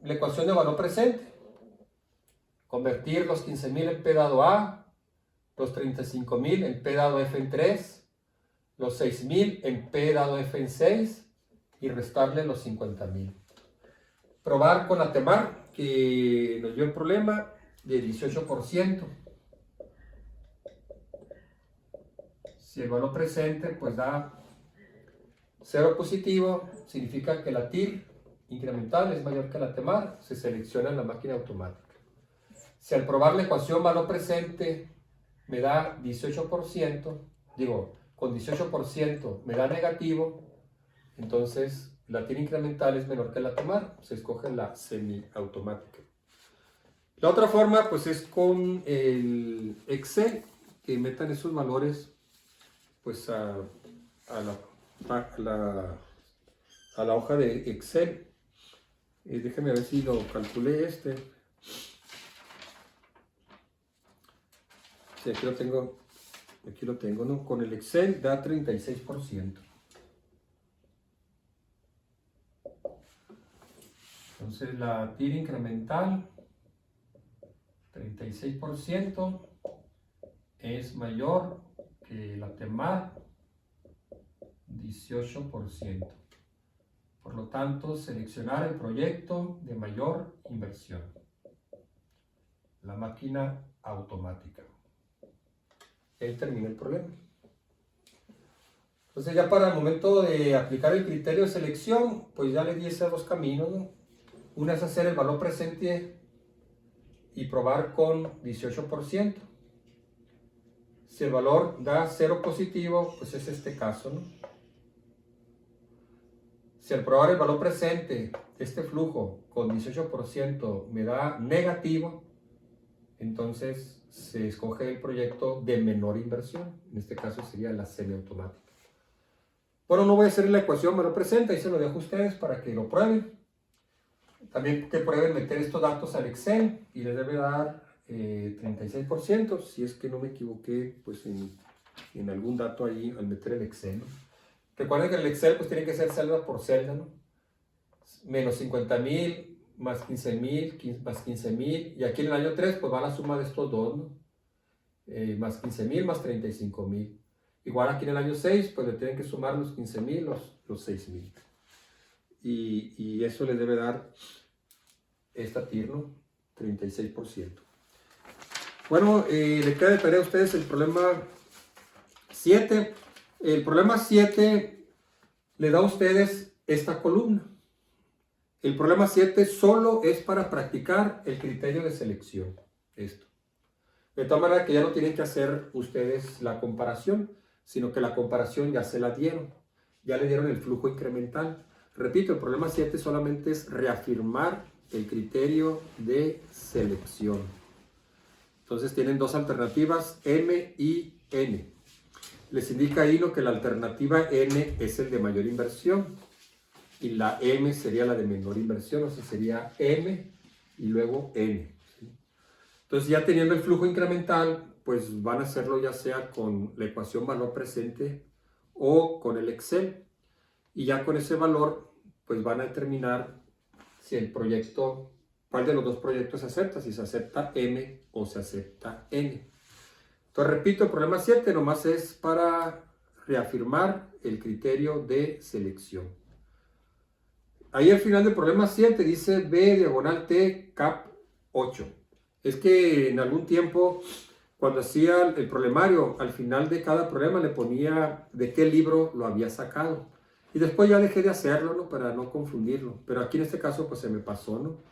la ecuación de valor presente, convertir los 15,000 en P dado A, los 35,000 en P dado F en 3, los 6,000 en P dado F en 6 y restarle los 50,000. Probar con la TEMAR que nos dio el problema de 18%. Si el valor presente pues da 0 positivo, significa que la TIR incremental es mayor que la TEMAR, se selecciona la máquina automática. Si al probar la ecuación valor presente me da 18%, digo, con 18% me da negativo, entonces la TIR incremental es menor que la TEMAR, se escoge la semiautomática. La otra forma pues es con el Excel, que metan esos valores pues a la hoja de Excel. Déjenme ver si lo calculé Sí, aquí lo tengo, ¿no? Con el Excel da 36%. Entonces la TIR incremental, 36%, es mayor que la TEMAR, 18%. Por lo tanto, seleccionar el proyecto de mayor inversión. La máquina automática. Ahí termina el problema. Entonces ya para el momento de aplicar el criterio de selección, pues ya le di esos dos caminos, ¿no? Una es hacer el valor presente y probar con 18%. Si el valor da 0 positivo, pues es este caso, ¿no? Si al probar el valor presente, este flujo con 18% me da negativo, entonces se escoge el proyecto de menor inversión. En este caso sería la semiautomática. Bueno, no voy a hacer la ecuación valor presente, ahí se lo dejo a ustedes para que lo prueben. También que prueben meter estos datos al Excel y les debe dar 36%, si es que no me equivoqué pues en algún dato ahí al meter el Excel, ¿no? Recuerden que el Excel pues tiene que ser celda por celda, ¿no? Menos 50,000, más 15,000, más 15,000, y aquí en el año 3 pues va la suma de estos dos, ¿no? Más 15,000 más 35,000. Igual aquí en el año 6 pues le tienen que sumar los 15,000, los 6,000. Y eso les debe dar esta TIR, ¿no? 36%. Bueno, le queda de tarea a ustedes el problema 7. El problema 7 le da a ustedes esta columna. El problema 7 solo es para practicar el criterio de selección. Esto. De tal manera que ya no tienen que hacer ustedes la comparación, sino que la comparación ya se la dieron. Ya le dieron el flujo incremental. Repito, el problema 7 solamente es reafirmar el criterio de selección. Entonces tienen dos alternativas, M y N. Les indica ahí lo que la alternativa N es el de mayor inversión y la M sería la de menor inversión, o sea, sería M y luego N. ¿Sí? Entonces ya teniendo el flujo incremental, pues van a hacerlo ya sea con la ecuación valor presente o con el Excel. Y ya con ese valor, pues van a determinar si el proyecto, cuál de los dos proyectos se acepta, si se acepta M o se acepta N. Entonces, repito, el problema 7 nomás es para reafirmar el criterio de selección. Ahí al final del problema 7 dice B diagonal T cap 8. Es que en algún tiempo, cuando hacía el problemario, al final de cada problema le ponía de qué libro lo había sacado. Y después ya dejé de hacerlo, ¿no? Para no confundirlo. Pero aquí en este caso pues se me pasó, ¿no?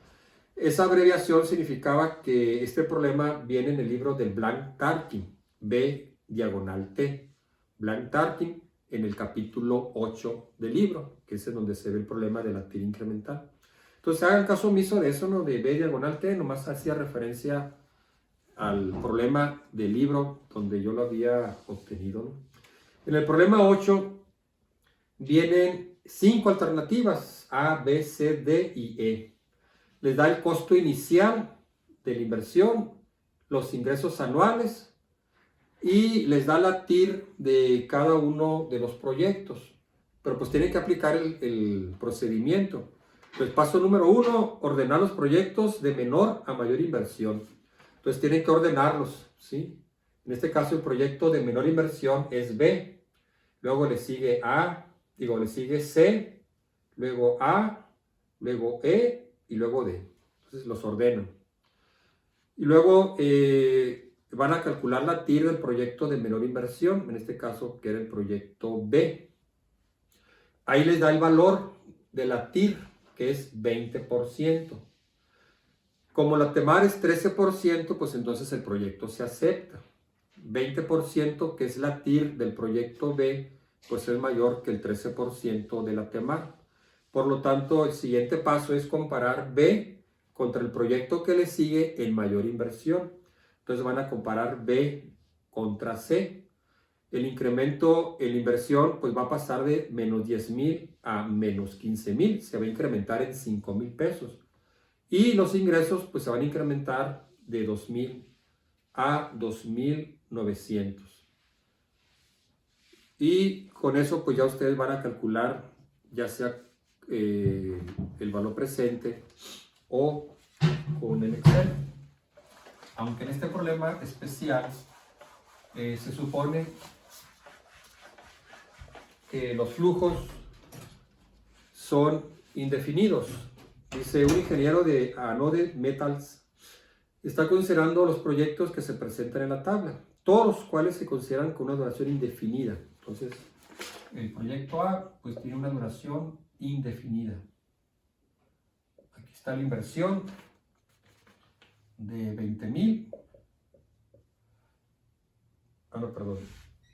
Esa abreviación significaba que este problema viene en el libro del Blanc-Tarquin, B diagonal T. Blanc-Tarquin en el capítulo 8 del libro, que es en donde se ve el problema de la TIR incremental. Entonces hagan caso omiso de eso, ¿no? De B diagonal T, nomás hacía referencia al problema del libro donde yo lo había obtenido, ¿no? En el problema 8 vienen 5 alternativas, A, B, C, D y E. Les da el costo inicial de la inversión, los ingresos anuales y les da la TIR de cada uno de los proyectos. Pero pues tienen que aplicar el procedimiento. Pues paso número 1, ordenar los proyectos de menor a mayor inversión. Entonces tienen que ordenarlos, ¿sí? En este caso el proyecto de menor inversión es B. Luego le sigue le sigue C, luego A, luego E y luego D. Entonces los ordenan. Y luego van a calcular la TIR del proyecto de menor inversión, en este caso que era el proyecto B. Ahí les da el valor de la TIR que es 20%. Como la TEMAR es 13%, pues entonces el proyecto se acepta. 20%, que es la TIR del proyecto B, pues es mayor que el 13% de la TEMAR. Por lo tanto, el siguiente paso es comparar B contra el proyecto que le sigue en mayor inversión. Entonces van a comparar B contra C. El incremento en la inversión pues va a pasar de menos 10,000 a menos 15,000. Se va a incrementar en 5,000 pesos. Y los ingresos pues se van a incrementar de 2,000 a 2,900. Y con eso pues ya ustedes van a calcular ya sea el valor presente o con el Excel. Aunque en este problema especial se supone que los flujos son indefinidos. Dice, un ingeniero de Anode Metals está considerando los proyectos que se presentan en la tabla, todos los cuales se consideran con una duración indefinida. Entonces, el proyecto A pues tiene una duración indefinida. Aquí está la inversión de 20,000.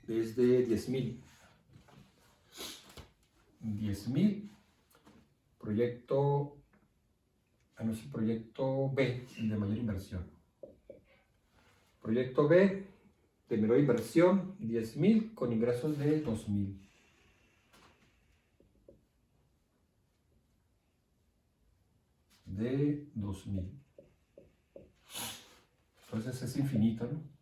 Es de 10,000. 10,000. Proyecto B, el de mayor inversión. Proyecto B, de menor inversión, 10,000 con ingresos de 2,000. De 2,000. Entonces es infinito, ¿no?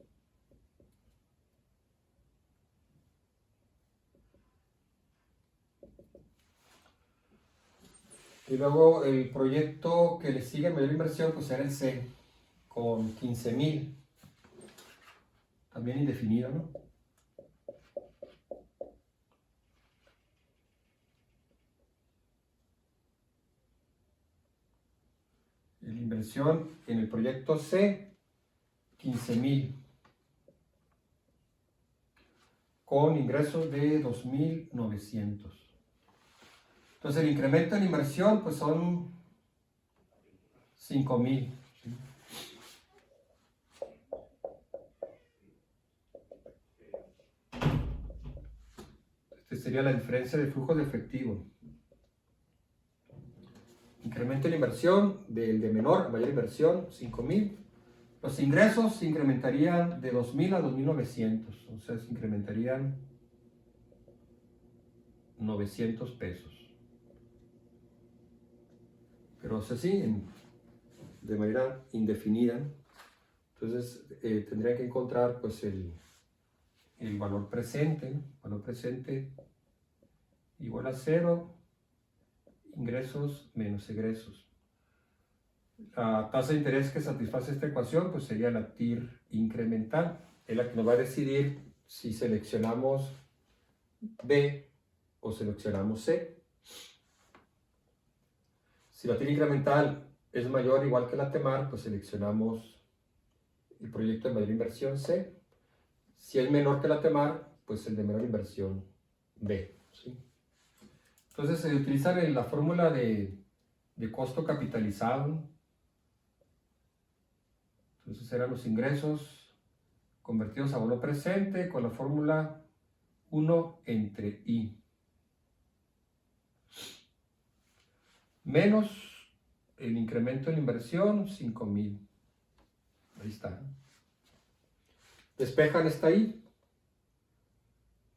Y luego el proyecto que le sigue en mayor inversión, pues era el C, con 15,000. También indefinido, ¿no? La inversión en el proyecto C, 15,000. Con ingresos de 2,900. Entonces el incremento en la inversión pues son 5,000. Esta sería la diferencia de flujo de efectivo. Incremento en la inversión del de menor a mayor inversión, 5,000. Los ingresos se incrementarían de 2,000 a 2,900. O sea, se incrementarían 900 pesos. Pero es así, de manera indefinida. Entonces tendría que encontrar pues el valor presente, ¿no? Valor presente igual a 0, ingresos menos egresos. La tasa de interés que satisface esta ecuación pues sería la TIR incremental. Es la que nos va a decidir si seleccionamos B o seleccionamos C. Si la TIR incremental es mayor o igual que la TEMAR, pues seleccionamos el proyecto de mayor inversión C. Si es menor que la TEMAR, pues el de menor inversión B, ¿sí? Entonces se utiliza la fórmula de costo capitalizado. Entonces eran los ingresos convertidos a valor presente con la fórmula 1 entre I. Menos el incremento en la inversión, 5,000. Ahí está. Despejan esta I.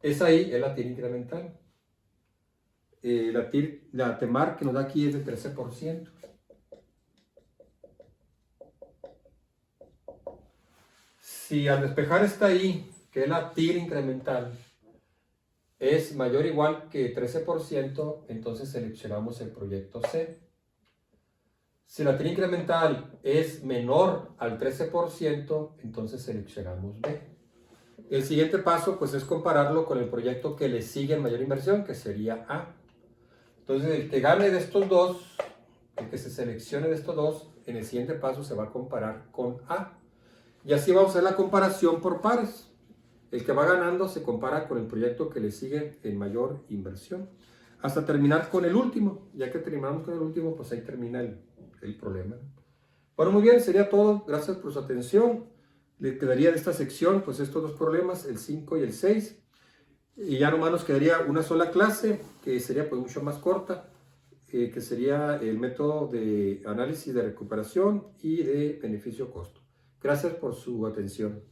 Esa I es la TIR incremental. La TEMAR que nos da aquí es de 13%. Si al despejar esta I, que es la TIR incremental, es mayor o igual que 13%, entonces seleccionamos el proyecto C. Si la TIR incremental es menor al 13%, entonces seleccionamos B. El siguiente paso pues es compararlo con el proyecto que le sigue en mayor inversión, que sería A. Entonces el que gane de estos dos, el que se seleccione de estos dos, en el siguiente paso se va a comparar con A. Y así vamos a hacer la comparación por pares. El que va ganando se compara con el proyecto que le sigue en mayor inversión. hasta terminar con el último. Ya que terminamos con el último, pues ahí termina el problema. Bueno, muy bien, sería todo. Gracias por su atención. Le quedaría de esta sección, pues estos dos problemas, el 5 y el 6. Y ya nomás nos quedaría una sola clase, que sería pues mucho más corta, que sería el método de análisis de recuperación y de beneficio-costo. Gracias por su atención.